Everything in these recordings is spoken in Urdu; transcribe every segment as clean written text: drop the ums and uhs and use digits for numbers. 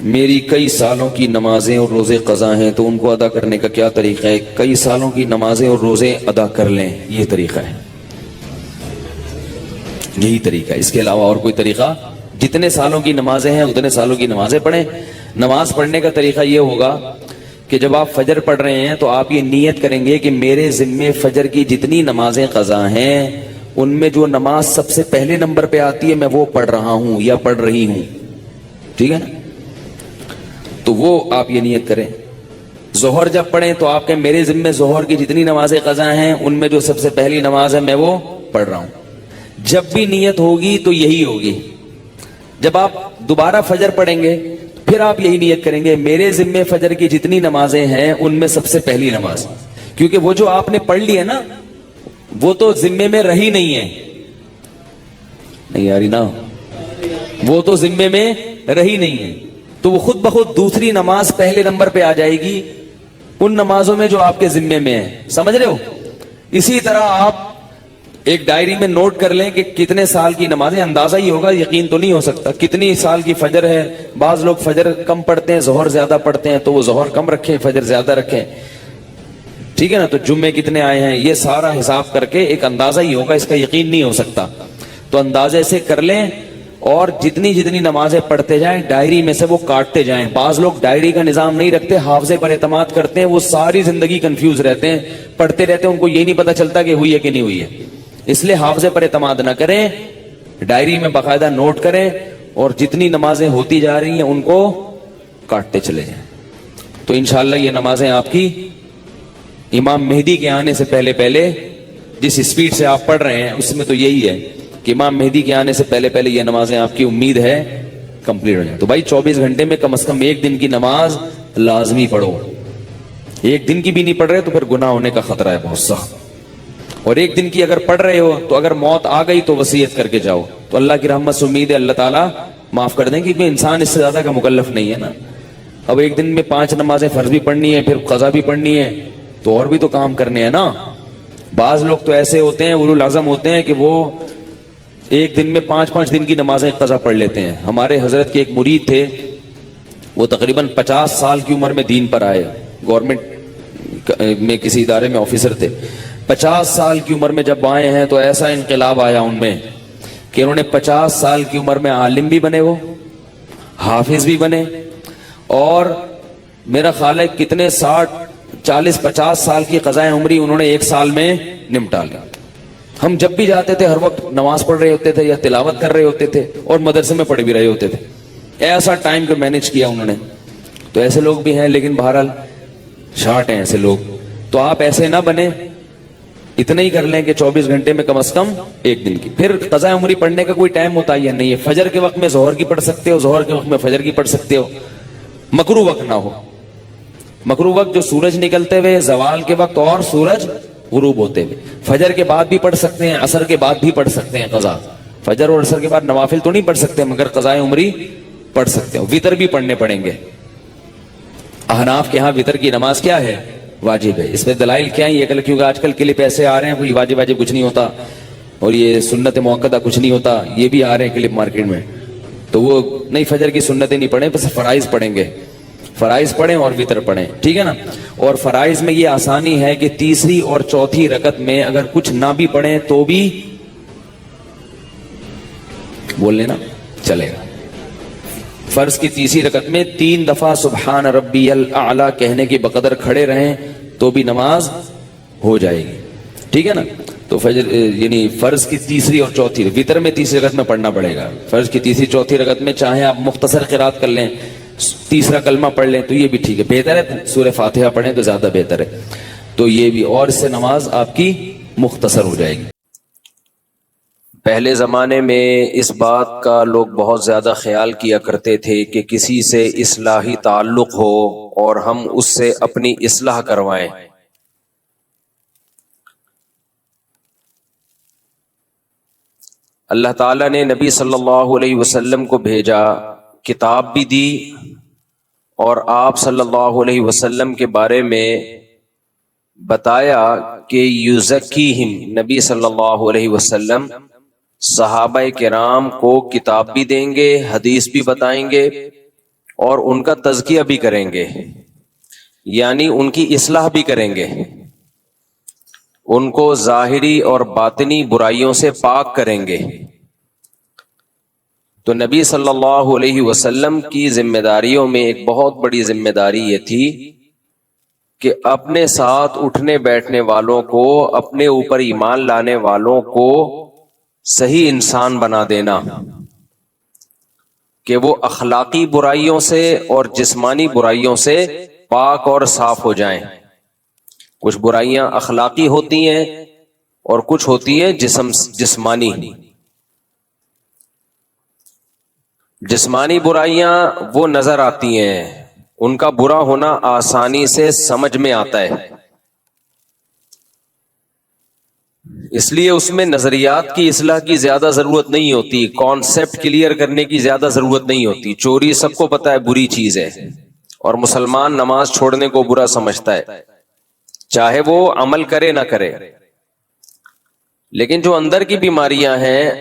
میری کئی سالوں کی نمازیں اور روزے قضا ہیں تو ان کو ادا کرنے کا کیا طریقہ ہے؟ کئی سالوں کی نمازیں اور روزے ادا کر لیں، یہ طریقہ ہے، یہی طریقہ ہے، اس کے علاوہ اور کوئی طریقہ؟ جتنے سالوں کی نمازیں ہیں اتنے سالوں کی نمازیں پڑھیں۔ نماز پڑھنے کا طریقہ یہ ہوگا کہ جب آپ فجر پڑھ رہے ہیں تو آپ یہ نیت کریں گے کہ میرے ذمے فجر کی جتنی نمازیں قضا ہیں ان میں جو نماز سب سے پہلے نمبر پہ آتی ہے میں وہ پڑھ رہا ہوں یا پڑھ رہی ہوں، ٹھیک ہے نا؟ تو وہ آپ یہ نیت کریں۔ ظہر جب پڑھیں تو آپ کہیں میرے ذمے ظہر کی جتنی نمازیں قضا ہیں ان میں جو سب سے پہلی نماز ہے میں وہ پڑھ رہا ہوں۔ جب بھی نیت ہوگی تو یہی ہوگی۔ جب آپ دوبارہ فجر پڑھیں گے پھر آپ یہی نیت کریں گے میرے ذمے فجر کی جتنی نمازیں ہیں ان میں سب سے پہلی نماز، کیونکہ وہ جو آپ نے پڑھ لی ہے نا وہ تو ذمے میں رہی نہیں ہے، نہیں یاری نا، وہ تو ذمے میں رہی نہیں ہے، تو وہ خود بخود دوسری نماز پہلے نمبر پہ آ جائے گی ان نمازوں میں جو آپ کے ذمے میں ہے، سمجھ رہے ہو؟ اسی طرح آپ ایک ڈائری میں نوٹ کر لیں کہ کتنے سال کی نمازیں، اندازہ ہی ہوگا، یقین تو نہیں ہو سکتا، کتنی سال کی فجر ہے۔ بعض لوگ فجر کم پڑھتے ہیں ظہر زیادہ پڑھتے ہیں تو وہ ظہر کم رکھیں فجر زیادہ رکھیں، ٹھیک ہے نا؟ تو جمعے کتنے آئے ہیں یہ سارا حساب کر کے ایک اندازہ ہی ہوگا، اس کا یقین نہیں ہو سکتا، تو اندازے سے کر لیں اور جتنی جتنی نمازیں پڑھتے جائیں ڈائری میں سے وہ کاٹتے جائیں۔ بعض لوگ ڈائری کا نظام نہیں رکھتے، حافظے پر اعتماد کرتے ہیں، وہ ساری زندگی کنفیوز رہتے ہیں، پڑھتے رہتے ہیں، ان کو یہ نہیں پتا چلتا کہ ہوئی ہے کہ نہیں ہوئی ہے۔ اس لیے حافظے پر اعتماد نہ کریں، ڈائری میں باقاعدہ نوٹ کریں اور جتنی نمازیں ہوتی جا رہی ہیں ان کو کاٹتے چلے جائیں، تو انشاءاللہ یہ نمازیں آپ کی امام مہدی کے آنے سے پہلے پہلے، جس اسپیڈ سے آپ پڑھ رہے ہیں اس میں تو یہی ہے کہ امام مہدی کے آنے سے پہلے پہلے یہ نمازیں آپ کی امید ہے کمپلیٹ ہو جائیں۔ تو بھائی 24 گھنٹے میں کم از کم ایک دن کی نماز لازمی پڑھو، ایک دن کی بھی نہیں پڑھ رہے تو پھر گناہ ہونے کا خطرہ ہے بہت سخت، اور ایک دن کی اگر پڑھ رہے ہو تو اگر موت آ گئی تو وصیت کر کے جاؤ، تو اللہ کی رحمت سے امید ہے اللہ تعالیٰ معاف کر دیں، کیونکہ انسان اس سے زیادہ کا مکلف نہیں ہے نا۔ اب ایک دن میں 5 نمازیں فرض بھی پڑھنی ہے، پھر قضا بھی پڑھنی ہے، تو اور بھی تو کام کرنے ہیں نا۔ بعض لوگ تو ایسے ہوتے ہیں اولو العزم ہوتے ہیں کہ وہ ایک دن میں 5 دن کی نمازیں قضا پڑھ لیتے ہیں۔ ہمارے حضرت کے ایک مرید تھے، وہ تقریباً 50 سال کی عمر میں دین پر آئے، گورنمنٹ میں کسی ادارے میں آفیسر تھے۔ 50 سال کی عمر میں جب آئے ہیں تو ایسا انقلاب آیا ان میں کہ انہوں نے 50 سال کی عمر میں عالم بھی بنے، وہ حافظ بھی بنے، اور میرا خیال ہے کتنے 40-50 سال کی قضائے عمری انہوں نے ایک سال میں نمٹا لیا۔ ہم جب بھی جاتے تھے ہر وقت نماز پڑھ رہے ہوتے تھے یا تلاوت کر رہے ہوتے تھے اور مدرسے میں پڑھ بھی رہے ہوتے تھے، ایسا ٹائم کو مینج کیا انہوں نے۔ تو ایسے لوگ بھی ہیں، لیکن بہرحال شارٹ ہیں ایسے لوگ، تو آپ ایسے نہ بنیں، اتنا ہی کر لیں کہ 24 گھنٹے میں کم از کم ایک دن کی۔ پھر قضاء عمری پڑھنے کا کوئی ٹائم متعین نہیں ہے، فجر کے وقت میں ظہر کی پڑھ سکتے ہو، ظہر کے وقت میں فجر کی پڑھ سکتے ہو، مکروہ وقت نہ ہو۔ مکروہ وقت جو سورج نکلتے ہوئے، زوال کے وقت اور سورج غروب ہوتے ہوئے، فجر کے بعد بھی پڑھ سکتے ہیں، عصر کے بعد بھی پڑھ سکتے ہیں قضا، فجر اور عصر کے بعد نوافل تو نہیں پڑھ سکتے مگر قضاء عمری پڑھ سکتے ہو۔ وتر بھی پڑھنے پڑیں گے، احناف کے ہاں وتر کی نماز کیا ہے؟ واجب ہے۔ اس میں دلائل کیا ہیں؟ یہ کیونکہ آج کل کلپ ایسے آ رہے ہیں کوئی واجب کچھ نہیں ہوتا اور یہ سنت موقدہ کچھ نہیں ہوتا، یہ بھی آ رہے ہیں کلپ مارکیٹ میں، تو وہ نہیں، فجر کی سنتیں نہیں پڑھیں، بس فرائض پڑھیں گے، فرائض پڑھیں اور وتر پڑھیں، ٹھیک ہے نا؟ اور فرائض میں یہ آسانی ہے کہ تیسری اور چوتھی رکعت میں اگر کچھ نہ بھی پڑھیں تو بھی بول لینا چلے گا۔ فرض کی تیسری رکعت میں 3 دفعہ سبحان ربی الاعلی کہنے کے بقدر کھڑے رہیں تو بھی نماز ہو جائے گی، ٹھیک ہے نا؟ تو فجر یعنی فرض کی تیسری اور چوتھی، وتر میں تیسری رکعت میں پڑھنا پڑے گا، فرض کی تیسری چوتھی رکعت میں چاہے آپ مختصر قرات کر لیں، تیسرا کلمہ پڑھ لیں تو یہ بھی ٹھیک ہے، بہتر ہے سورہ فاتحہ پڑھیں تو زیادہ بہتر ہے، تو یہ بھی، اور اس سے نماز آپ کی مختصر ہو جائے گی۔ پہلے زمانے میں اس بات کا لوگ بہت زیادہ خیال کیا کرتے تھے کہ کسی سے اصلاحی تعلق ہو اور ہم اس سے اپنی اصلاح کروائیں۔ اللہ تعالیٰ نے نبی صلی اللہ علیہ وسلم کو بھیجا، کتاب بھی دی، اور آپ صلی اللہ علیہ وسلم کے بارے میں بتایا کہ یزکیہم، نبی صلی اللہ علیہ وسلم صحابہ کرام کو کتاب بھی دیں گے، حدیث بھی بتائیں گے، اور ان کا تزکیہ بھی کریں گے، یعنی ان کی اصلاح بھی کریں گے، ان کو ظاہری اور باطنی برائیوں سے پاک کریں گے۔ تو نبی صلی اللہ علیہ وسلم کی ذمہ داریوں میں ایک بہت بڑی ذمہ داری یہ تھی کہ اپنے ساتھ اٹھنے بیٹھنے والوں کو، اپنے اوپر ایمان لانے والوں کو صحیح انسان بنا دینا، کہ وہ اخلاقی برائیوں سے اور جسمانی برائیوں سے پاک اور صاف ہو جائیں۔ کچھ برائیاں اخلاقی ہوتی ہیں اور کچھ ہوتی ہیں جسمانی۔ جسمانی برائیاں وہ نظر آتی ہیں، ان کا برا ہونا آسانی سے سمجھ میں آتا ہے، اس لیے اس میں نظریات کی اصلاح کی زیادہ ضرورت نہیں ہوتی، کانسیپٹ کلیئر کرنے کی زیادہ ضرورت نہیں ہوتی۔ چوری سب کو پتا ہے بری چیز ہے، اور مسلمان نماز چھوڑنے کو برا سمجھتا ہے، چاہے وہ عمل کرے نہ کرے۔ لیکن جو اندر کی بیماریاں ہیں،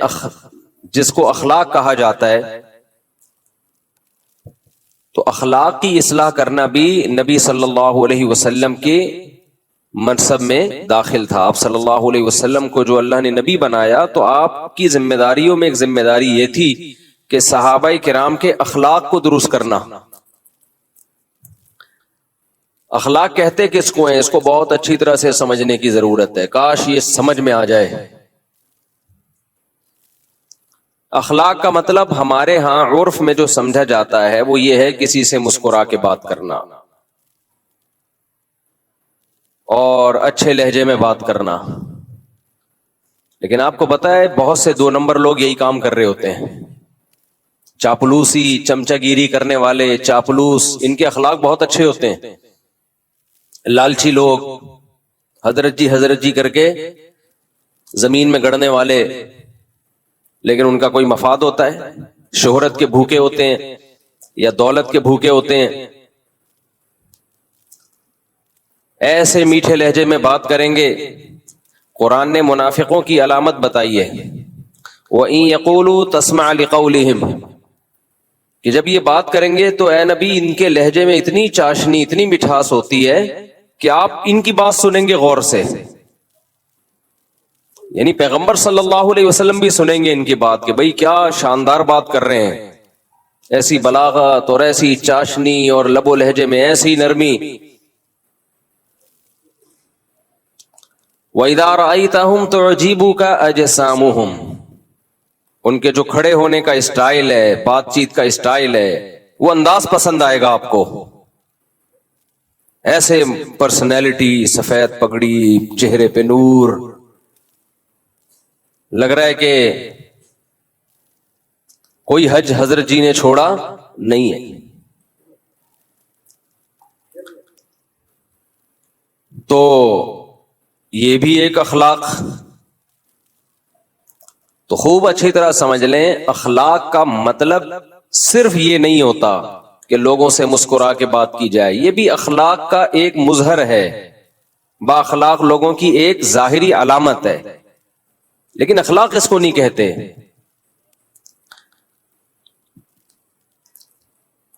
جس کو اخلاق کہا جاتا ہے، تو اخلاق کی اصلاح کرنا بھی نبی صلی اللہ علیہ وسلم کے منصب میں داخل تھا۔ آپ صلی اللہ علیہ وسلم کو جو اللہ نے نبی بنایا، تو آپ کی ذمہ داریوں میں ایک ذمہ داری یہ تھی کہ صحابہ کرام کے اخلاق کو درست کرنا۔ اخلاق کہتے کس کو ہیں، اس کو بہت اچھی طرح سے سمجھنے کی ضرورت ہے، کاش یہ سمجھ میں آ جائے۔ اخلاق کا مطلب ہمارے ہاں عرف میں جو سمجھا جاتا ہے وہ یہ ہے کسی سے مسکرا کے بات کرنا اور اچھے لہجے میں بات کرنا۔ لیکن آپ کو پتا ہے بہت سے 2 نمبر لوگ یہی کام کر رہے ہوتے ہیں، چاپلوسی، چمچہ گیری کرنے والے، چاپلوس، ان کے اخلاق بہت اچھے ہوتے ہیں۔ لالچی لوگ، حضرت جی کر کے زمین میں گڑنے والے، لیکن ان کا کوئی مفاد ہوتا ہے، شہرت کے بھوکے ہوتے ہیں یا دولت کے بھوکے ہوتے ہیں، ایسے میٹھے لہجے میں بات کریں گے۔ قرآن نے منافقوں کی علامت بتائی ہے، وَإِن يَقُولُوا تَسْمَعْ لِقَوْلِهِمْ، کہ جب یہ بات کریں گے تو اے نبی ان کے لہجے میں اتنی چاشنی، اتنی مٹھاس ہوتی ہے کہ آپ ان کی بات سنیں گے غور سے، یعنی پیغمبر صلی اللہ علیہ وسلم بھی سنیں گے ان کی بات کہ بھئی کیا شاندار بات کر رہے ہیں، ایسی بلاغت اور ایسی چاشنی اور لب و لہجے میں ایسی نرمی۔ وَإِذَا رَأَيْتَهُمْ تُعْجِبُكَ أَجْسَامُهُمْ، ان کے جو کھڑے ہونے کا اسٹائل ہے، بات چیت کا اسٹائل ہے، وہ انداز پسند آئے گا آپ کو۔ ایسے پرسنالٹی، سفید پگڑی، چہرے پہ نور، لگ رہا ہے کہ کوئی حج حضرت جی نے چھوڑا نہیں ہے۔ تو یہ بھی ایک اخلاق، تو خوب اچھی طرح سمجھ لیں، اخلاق کا مطلب صرف یہ نہیں ہوتا کہ لوگوں سے مسکرا کے بات کی جائے، یہ بھی اخلاق کا ایک مظہر ہے، با اخلاق لوگوں کی ایک ظاہری علامت ہے، لیکن اخلاق اس کو نہیں کہتے۔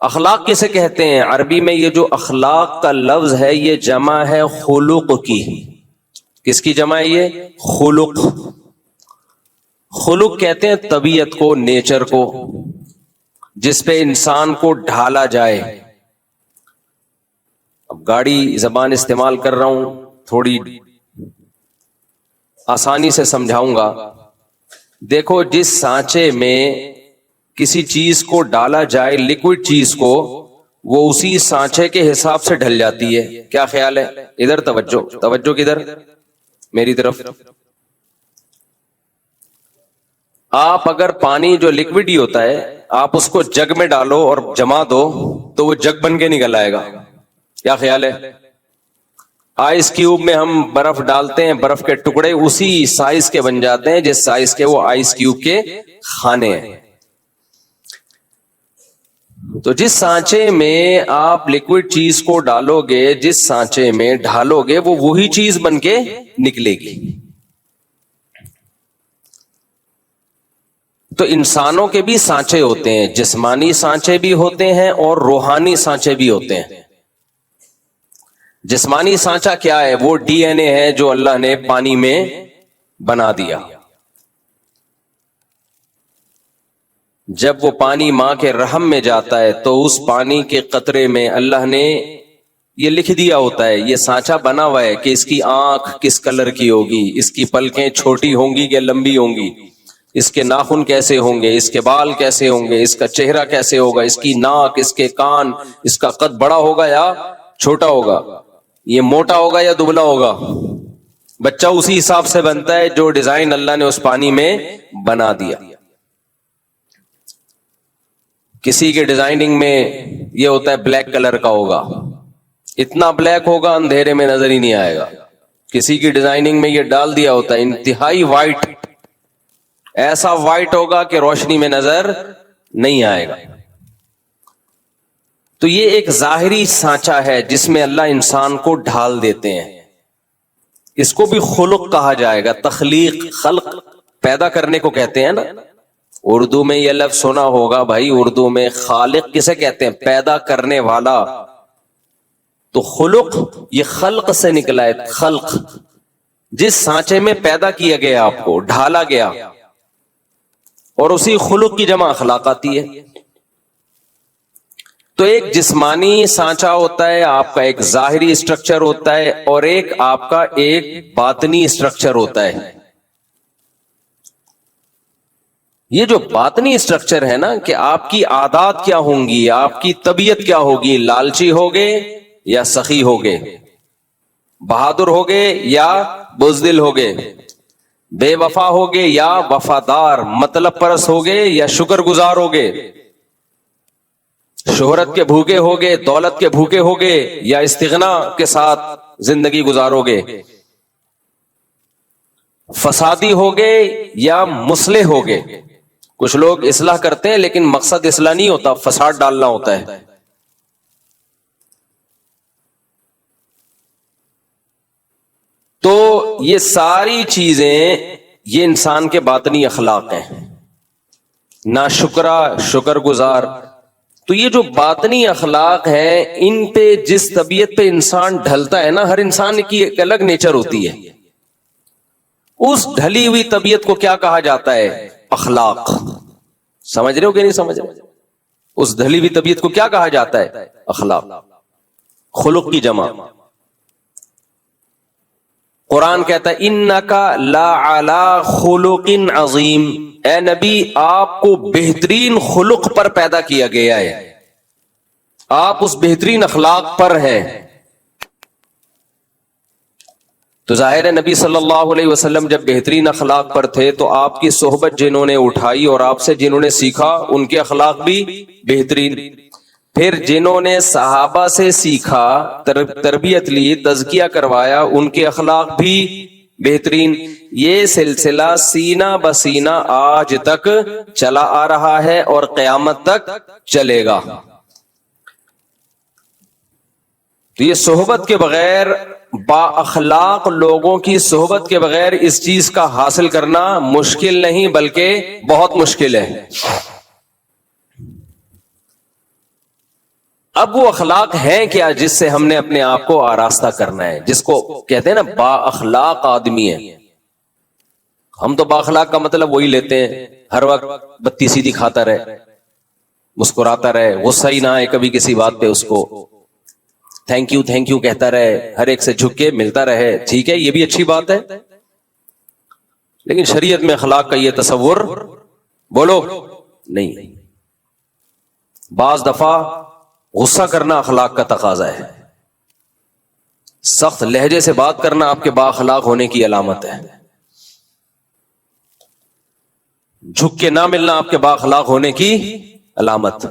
اخلاق کسے کہتے ہیں؟ عربی میں یہ جو اخلاق کا لفظ ہے یہ جمع ہے خلق کی۔ کس کی جمع ہے یہ؟ خلق۔ خلق کہتے ہیں طبیعت کو، نیچر کو، جس پہ انسان کو ڈھالا جائے۔ اب گاڑی زبان استعمال کر رہا ہوں، تھوڑی آسانی سے سمجھاؤں گا۔ دیکھو، جس سانچے میں کسی چیز کو ڈالا جائے، لیکوڈ چیز کو، وہ اسی سانچے کے حساب سے ڈھل جاتی ہے۔ کیا خیال ہے؟ ادھر توجہ کدھر؟ میری طرف۔ آپ اگر پانی جو لیکوڈ ہی ہوتا ہے، آپ اس کو جگ میں ڈالو اور جما دو تو وہ جگ بن کے نکل آئے گا۔ کیا خیال ہے؟ آئس کیوب میں ہم برف ڈالتے ہیں، برف کے ٹکڑے اسی سائز کے بن جاتے ہیں جس سائز کے وہ آئس کیوب کے خانے ہیں۔ تو جس سانچے میں آپ لیکوڈ چیز کو ڈالو گے، جس سانچے میں ڈھالو گے، وہ وہی چیز بن کے نکلے گی۔ تو انسانوں کے بھی سانچے ہوتے ہیں، جسمانی سانچے بھی ہوتے ہیں اور روحانی سانچے بھی ہوتے ہیں۔ جسمانی سانچہ کیا ہے؟ وہ ڈی این اے ہے جو اللہ نے پانی میں بنا دیا۔ جب وہ پانی ماں کے رحم میں جاتا ہے تو اس پانی کے قطرے میں اللہ نے یہ لکھ دیا ہوتا ہے، یہ سانچہ بنا ہوا ہے کہ اس کی آنکھ کس کلر کی ہوگی، اس کی پلکیں چھوٹی ہوں گی کہ لمبی ہوں گی، اس کے ناخن کیسے ہوں گے، اس کے بال کیسے ہوں گے، اس کا چہرہ کیسے ہوگا، اس کی ناک، اس کے کان، اس کا قد بڑا ہوگا یا چھوٹا ہوگا، یہ موٹا ہوگا یا دبلا ہوگا۔ بچہ اسی حساب سے بنتا ہے جو ڈیزائن اللہ نے اس پانی میں بنا دیا۔ کسی کے ڈیزائننگ میں یہ ہوتا ہے بلیک کلر کا ہوگا، اتنا بلیک ہوگا اندھیرے میں نظر ہی نہیں آئے گا۔ کسی کی ڈیزائننگ میں یہ ڈال دیا ہوتا ہے انتہائی وائٹ، ایسا وائٹ ہوگا کہ روشنی میں نظر نہیں آئے گا۔ تو یہ ایک ظاہری سانچہ ہے جس میں اللہ انسان کو ڈھال دیتے ہیں، اس کو بھی خلق کہا جائے گا۔ تخلیق، خلق پیدا کرنے کو کہتے ہیں نا، اردو میں یہ لفظ سنا ہوگا بھائی، اردو میں خالق کسے کہتے ہیں؟ پیدا کرنے والا۔ تو خلق یہ خلق سے نکلا ہے، خلق جس سانچے میں پیدا کیا گیا، آپ کو ڈھالا گیا، اور اسی خلق کی جمع اخلاق آتی ہے۔ تو ایک جسمانی سانچہ ہوتا ہے آپ کا، ایک ظاہری اسٹرکچر ہوتا ہے، اور ایک آپ کا ایک باطنی اسٹرکچر ہوتا ہے۔ یہ جو باطنی اسٹرکچر ہے نا، کہ آپ کی عادات کیا ہوں گی، آپ کی طبیعت کیا ہوگی، لالچی ہوگے یا سخی ہوگے، بہادر ہوگے یا بزدل ہوگے، بے وفا ہوگے یا وفادار، مطلب پرست ہوگے یا شکر گزار ہوگے، شہرت کے بھوکے ہوگے، دولت کے بھوکے ہوگے یا استغنا کے ساتھ زندگی گزارو گے، فسادی ہوگے یا مصلح ہوگے۔ کچھ لوگ اصلاح کرتے ہیں لیکن مقصد اصلاح نہیں ہوتا، فساد ڈالنا ہوتا ہے۔ تو یہ ساری چیزیں یہ انسان کے باطنی اخلاق ہیں، ناشکرا، شکر گزار۔ تو یہ جو باطنی اخلاق ہیں، ان پہ جس طبیعت پہ انسان ڈھلتا ہے نا، ہر انسان کی ایک الگ نیچر ہوتی ہے، اس ڈھلی ہوئی طبیعت کو کیا کہا جاتا ہے؟ اخلاق۔ سمجھ رہے ہو کہ نہیں سمجھ رہے؟ اس ڈھلی ہوئی طبیعت کو کیا کہا جاتا ہے؟ اخلاق، خلق کی جمع۔ قرآن کہتا ہے اِنَّكَ لَعَلَىٰ خُلُقٍ عَظِيمٍ، اے نبی آپ کو بہترین خلق پر پیدا کیا گیا ہے، آپ اس بہترین اخلاق پر ہیں۔ تو ظاہر ہے نبی صلی اللہ علیہ وسلم جب بہترین اخلاق پر تھے تو آپ کی صحبت جنہوں نے اٹھائی اور آپ سے جنہوں نے سیکھا ان کے اخلاق بھی بہترین، پھر جنہوں نے صحابہ سے سیکھا، تربیت لی، تزکیہ کروایا، ان کے اخلاق بھی بہترین۔ یہ سلسلہ سینہ بسینہ آج تک چلا آ رہا ہے اور قیامت تک چلے گا۔ تو یہ صحبت کے بغیر، با اخلاق لوگوں کی صحبت کے بغیر اس چیز کا حاصل کرنا مشکل نہیں بلکہ بہت مشکل ہے۔ اب وہ اخلاق ہیں کیا جس سے ہم نے اپنے آپ کو آراستہ کرنا ہے، جس کو کہتے ہیں نا با اخلاق آدمی ہے۔ ہم تو با اخلاق کا مطلب وہی لیتے ہیں، ہر وقت بتی سیدھی کھاتا رہے، مسکراتا رہے، غصہ ہی نہ آئے کبھی کسی بات پہ، اس کو تھینک یو کہتا رہے، ہر ایک سے جھک کے ملتا رہے۔ ٹھیک ہے، یہ بھی اچھی بات ہے، لیکن شریعت میں اخلاق کا یہ تصور بولو نہیں۔ بعض دفعہ غصہ کرنا اخلاق کا تقاضا ہے، سخت لہجے سے بات کرنا آپ کے با اخلاق ہونے کی علامت ہے، جھک کے نہ ملنا آپ کے با اخلاق ہونے کی علامت۔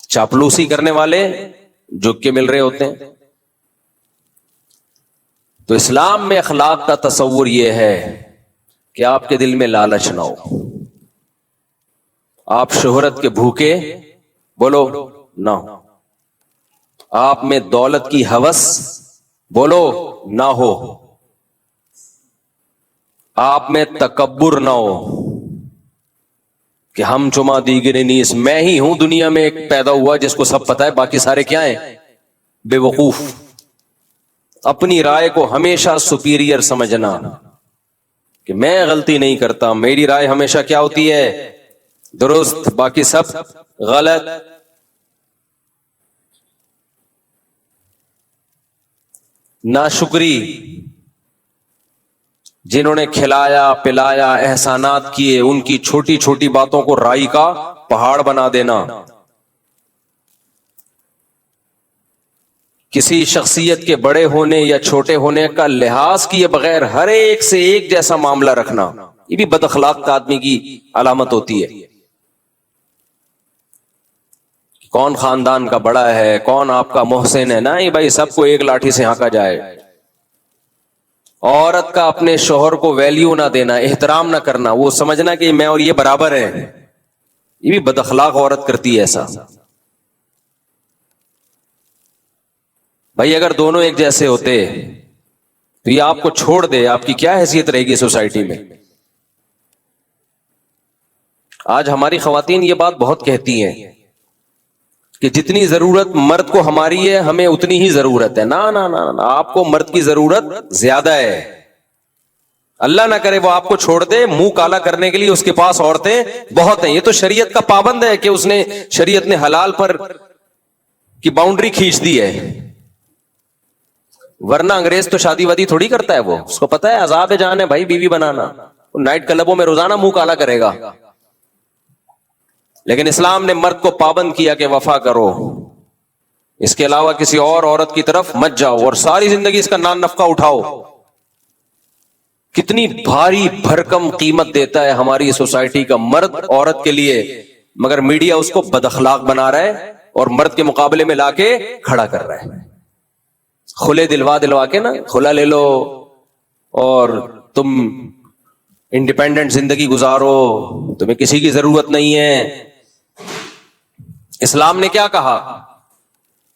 چاپلوسی کرنے والے جھک کے مل رہے ہوتے ہیں۔ تو اسلام میں اخلاق کا تصور یہ ہے کہ آپ کے دل میں لالچ نہ ہو، آپ شہرت کے بھوکے بولو نہ ہو، آپ میں دولت کی ہوس بولو نہ ہو، آپ میں تکبر نہ ہو، کہ ہم چما دیگر نیس، میں ہی ہوں دنیا میں ایک پیدا ہوا جس کو سب پتا ہے، باقی سارے کیا ہیں؟ بے وقوف. اپنی رائے کو ہمیشہ سپیریئر سمجھنا کہ میں غلطی نہیں کرتا، میری رائے ہمیشہ کیا ہوتی ہے؟ درست، باقی سب غلط. ناشکری، جنہوں نے کھلایا پلایا احسانات کیے، ان کی چھوٹی چھوٹی باتوں کو رائی کا پہاڑ بنا دینا. کسی شخصیت کے بڑے ہونے یا چھوٹے ہونے کا لحاظ کیے بغیر ہر ایک سے ایک جیسا معاملہ رکھنا، یہ بھی بد اخلاق آدمی کی علامت ہوتی ہے. کون خاندان کا بڑا ہے، کون آپ کا محسن ہے، نہیں بھائی سب کو ایک لاٹھی سے ہانکا جائے. عورت کا اپنے شوہر کو ویلیو نہ دینا، احترام نہ کرنا، وہ سمجھنا کہ میں اور یہ برابر ہیں، یہ بھی بد اخلاق عورت کرتی ہے ایسا. بھائی اگر دونوں ایک جیسے ہوتے تو یہ آپ کو چھوڑ دے، آپ کی کیا حیثیت رہے گی سوسائٹی میں؟ آج ہماری خواتین یہ بات بہت کہتی ہیں کہ جتنی ضرورت مرد کو ہماری ہے ہمیں اتنی ہی ضرورت ہے. نا، آپ کو مرد کی ضرورت زیادہ ہے. اللہ نہ کرے وہ آپ کو چھوڑ دے، منہ کالا کرنے کے لیے اس کے پاس عورتیں بہت ہیں. یہ تو شریعت کا پابند ہے کہ اس نے شریعت نے حلال پر کی باؤنڈری کھینچ دی ہے. ورنہ انگریز تو شادی وادی تھوڑی کرتا ہے، وہ اس کو پتا ہے عذاب جان ہے بھائی بیوی بنانا. نائٹ کلبوں میں روزانہ منہ کالا کرے گا. لیکن اسلام نے مرد کو پابند کیا کہ وفا کرو، اس کے علاوہ کسی اور عورت کی طرف مت جاؤ، اور ساری زندگی اس کا نان نفقہ اٹھاؤ. کتنی بھاری بھرکم قیمت دیتا ہے ہماری سوسائٹی کا مرد عورت کے لیے، مگر میڈیا اس کو بد اخلاق بنا رہا ہے اور مرد کے مقابلے میں لا کے کھڑا کر رہا ہے. کھلے دلوا کے نا، کھلا لے لو اور تم انڈیپینڈنٹ زندگی گزارو، تمہیں کسی کی ضرورت نہیں ہے. اسلام نے کیا کہا؟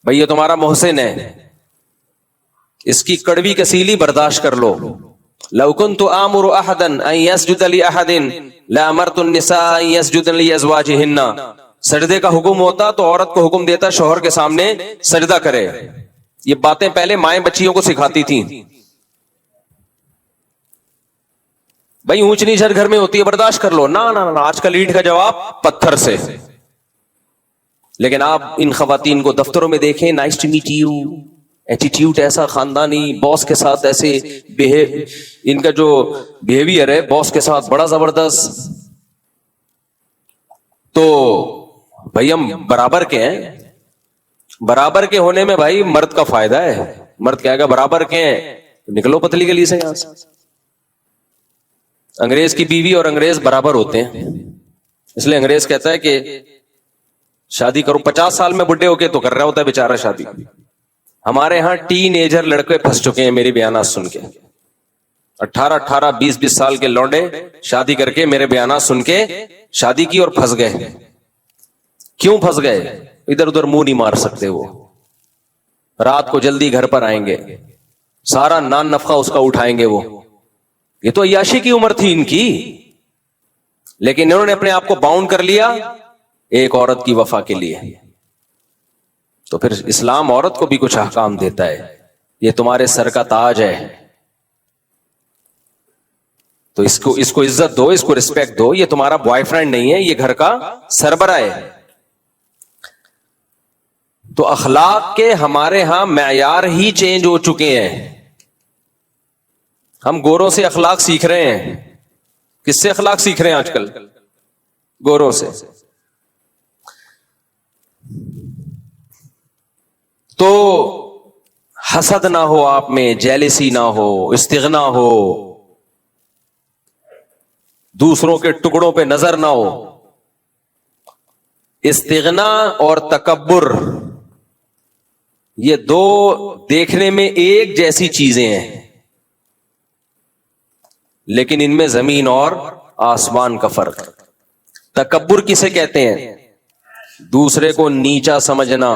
بھئی یہ تمہارا محسن ہے، اس کی کڑوی کسیلی برداشت کر لو. لو كنت آمر احدا ان يسجد لاحد لامرت النساء ان يسجدن لازواجهن. سجدے کا حکم ہوتا تو عورت کو حکم دیتا شوہر کے سامنے سجدہ کرے. یہ باتیں پہلے مائیں بچیوں کو سکھاتی تھیں. بھائی اونچ نیچ ہر گھر میں ہوتی ہے، برداشت کر لو. نا آج کل اینٹ کا جواب پتھر سے. لیکن آپ ان خواتین کو دفتروں میں دیکھیں، nice to meet you, attitude ایسا خاندانی، باس کے ساتھ ایسے ان کا جو بیہیویئر ہے باس کے ساتھ بڑا زبردست. تو بھائی ہم برابر کے ہیں، برابر کے ہونے میں بھائی مرد کا فائدہ ہے. مرد کہے گا برابر کے ہیں تو نکلو پتلی گلی سے یہاں سے. انگریز کی بیوی اور انگریز برابر ہوتے ہیں، اس لیے انگریز کہتا ہے کہ شادی کرو. 50 سال میں بڈھے ہو کے تو کر رہا ہوتا ہے بیچارہ شادی. ہمارے ہاں ٹین ایجر لڑکے پھنس چکے ہیں میری بیانات سن کے. 18 20 سال کے لونڈے شادی کر کے میرے بیانات سن کے شادی کی اور پھنس گئے. کیوں پھنس گئے؟ ادھر ادھر منہ نہیں مار سکتے. وہ رات کو جلدی گھر پر آئیں گے، سارا نان نفقہ اس کا اٹھائیں گے. وہ یہ تو عیاشی کی عمر تھی ان کی، لیکن انہوں نے اپنے آپ کو باؤنڈ کر لیا ایک عورت کی وفا کے لیے. تو پھر اسلام عورت کو بھی کچھ احکام دیتا ہے. یہ تمہارے سر کا تاج ہے، تو اس کو عزت دو، اس کو رسپیکٹ دو. یہ تمہارا بوائے فرینڈ نہیں ہے، یہ گھر کا سربراہ ہے. تو اخلاق کے ہمارے ہاں معیار ہی چینج ہو چکے ہیں. ہم گوروں سے اخلاق سیکھ رہے ہیں. کس سے اخلاق سیکھ رہے ہیں آج کل؟ گوروں سے. تو حسد نہ ہو آپ میں، جیلسی نہ ہو، استغنا ہو، دوسروں کے ٹکڑوں پہ نظر نہ ہو. استغنا اور تکبر یہ دو دیکھنے میں ایک جیسی چیزیں ہیں، لیکن ان میں زمین اور آسمان کا فرق. تکبر کسے کہتے ہیں؟ دوسرے کو نیچا سمجھنا.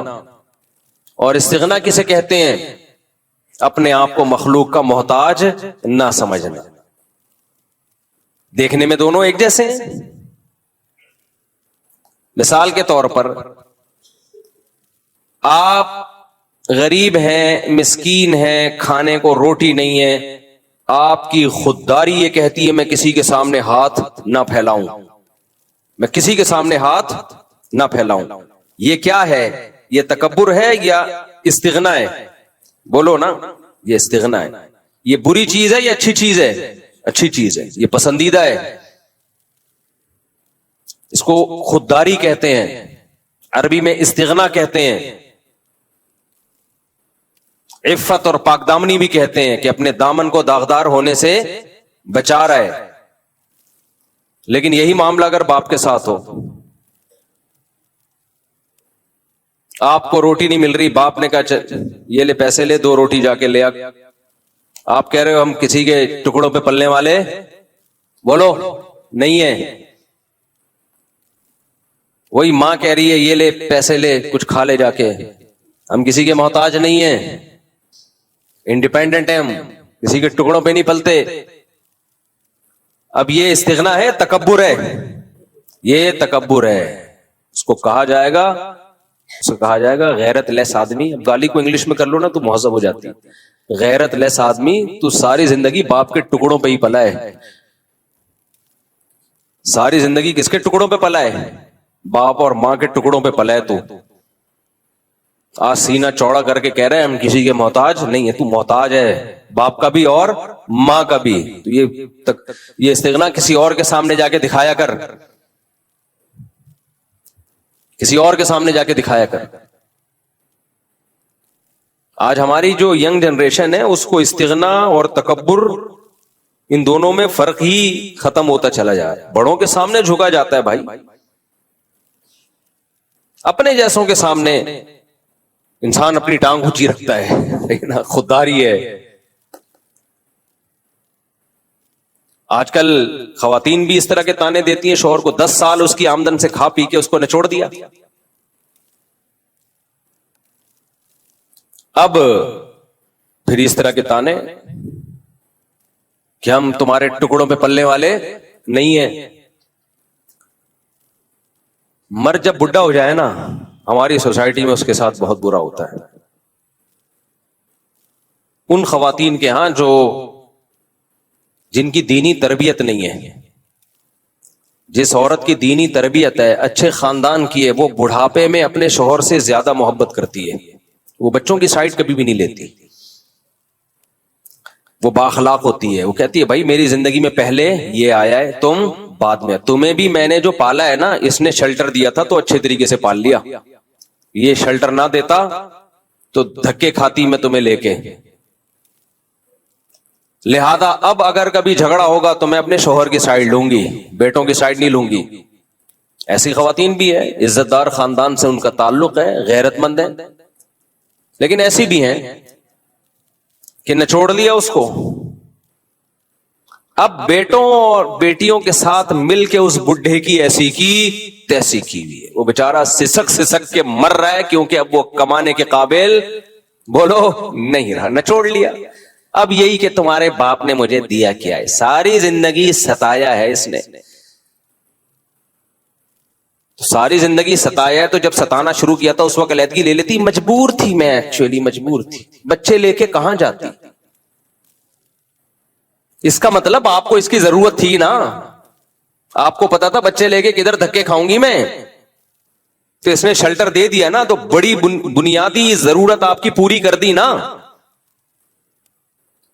اور استغنا کسے کہتے ہیں؟ اپنے آپ کو مخلوق کا محتاج نہ سمجھنا. دیکھنے میں دونوں ایک جیسے ہیں، مثال کے طور پر آپ غریب ہیں، مسکین ہیں، کھانے کو روٹی نہیں ہے، آپ کی خودداری یہ کہتی ہے میں کسی کے سامنے ہاتھ نہ پھیلاؤں، میں کسی کے سامنے ہاتھ نہ پھیلاؤں. یہ کیا ہے؟ یہ تکبر ہے یا استغنا ہے؟ بولو نا. یہ استغنا ہے. یہ بری چیز ہے یا اچھی چیز ہے؟ اچھی چیز ہے، یہ پسندیدہ ہے. اس کو خودداری کہتے ہیں، عربی میں استغنا کہتے ہیں. عفت اور پاک دامنی بھی کہتے ہیں کہ اپنے دامن کو داغدار ہونے سے بچا رہا ہے. لیکن یہی معاملہ اگر باپ کے ساتھ ہو، آپ کو روٹی نہیں مل رہی، باپ نے کہا یہ لے پیسے لے، 2 روٹی جا کے لے آ. آپ کہہ رہے ہو ہم کسی کے ٹکڑوں پہ پلنے والے بولو نہیں ہے. وہی ماں کہہ رہی ہے یہ لے پیسے لے کچھ کھا لے جا کے، ہم کسی کے محتاج نہیں ہیں، انڈیپینڈنٹ ہیں، ہم کسی کے ٹکڑوں پہ نہیں پلتے. اب یہ استغنا ہے، تکبر ہے، یہ تکبر ہے. اس کو کہا جائے گا، اس کو کہا جائے گا غیرت لیس آدمی. اب گالی کو انگلش میں کر لو نا تو مہذب ہو جاتی. غیرت لیس آدمی، تو ساری زندگی باپ کے ٹکڑوں پہ ہی پلا ہے. ساری زندگی کس کے ٹکڑوں پہ پلا ہے؟ باپ اور ماں کے ٹکڑوں پہ پلا ہے. تو آج سینہ چوڑا کر کے کہہ رہے ہیں ہم کسی کے محتاج نہیں ہے. تو محتاج ہے باپ کا بھی اور ماں کا بھی. تو یہ استغنا کسی اور کے سامنے جا کے دکھایا کر، کسی اور کے سامنے جا کے دکھایا کر. آج ہماری جو ینگ جنریشن ہے اس کو استغنا اور تکبر، ان دونوں میں فرق ہی ختم ہوتا چلا جا رہا ہے. بڑوں کے سامنے جھکا جاتا ہے بھائی، اپنے جیسوں کے سامنے انسان اپنی ٹانگ اونچی رکھتا ہے، لیکن خودداری ہے. آج کل خواتین بھی اس طرح کے تانے دیتی ہیں شوہر کو، 10 سال اس کی آمدن سے کھا پی کے اس کو نچوڑ دیا. اب پھر اس طرح کے تانے کہ ہم تمہارے ٹکڑوں پہ پلنے والے نہیں ہیں. مرد جب بڈھا ہو جائے نا، ہماری سوسائٹی میں اس کے ساتھ بہت برا ہوتا ہے. ان خواتین کے ہاں جو جن کی دینی تربیت نہیں ہے، جس عورت کی دینی تربیت ہے، اچھے خاندان کی ہے، وہ بڑھاپے میں اپنے شوہر سے زیادہ محبت کرتی ہے. وہ بچوں کی سائڈ کبھی بھی نہیں لیتی. وہ بااخلاق ہوتی ہے. وہ کہتی ہے بھائی میری زندگی میں پہلے یہ آیا ہے، تم بعد میں. تمہیں بھی میں نے جو پالا ہے نا، اس نے شیلٹر دیا تھا تو اچھے طریقے سے پال لیا. یہ شیلٹر نہ دیتا تو دھکے کھاتی میں تمہیں لے کے. لہذا اب اگر کبھی جھگڑا ہوگا تو میں اپنے شوہر کی سائڈ لوں گی، بیٹوں کی سائڈ نہیں لوں گی. ایسی خواتین بھی ہے، عزت دار خاندان سے ان کا تعلق ہے، غیرت مند ہے. لیکن ایسی بھی ہیں کہ نچوڑ لیا اس کو. اب بیٹوں اور بیٹیوں کے ساتھ مل کے اس بڈھے کی ایسی کی تیسی کی ہوئی ہے. وہ بیچارہ سسک سسک کے مر رہا ہے کیونکہ اب وہ کمانے کے قابل بولو نہیں رہا، نچوڑ لیا. اب یہی کہ تمہارے باپ نے مجھے دیا کیا ہے، ساری زندگی ستایا ہے اس نے، ساری زندگی ستایا ہے. تو جب ستانا شروع کیا تھا اس وقت علیحدگی لے لیتی. مجبور تھی میں، ایکچولی مجبور تھی. بچے لے کے کہاں جاتی؟ اس کا مطلب آپ کو اس کی ضرورت تھی نا. آپ کو پتا تھا بچے لے کے کدھر دھکے کھاؤں گی میں، تو اس نے شیلٹر دے دیا نا. تو بڑی بنیادی ضرورت آپ کی پوری کر دی نا.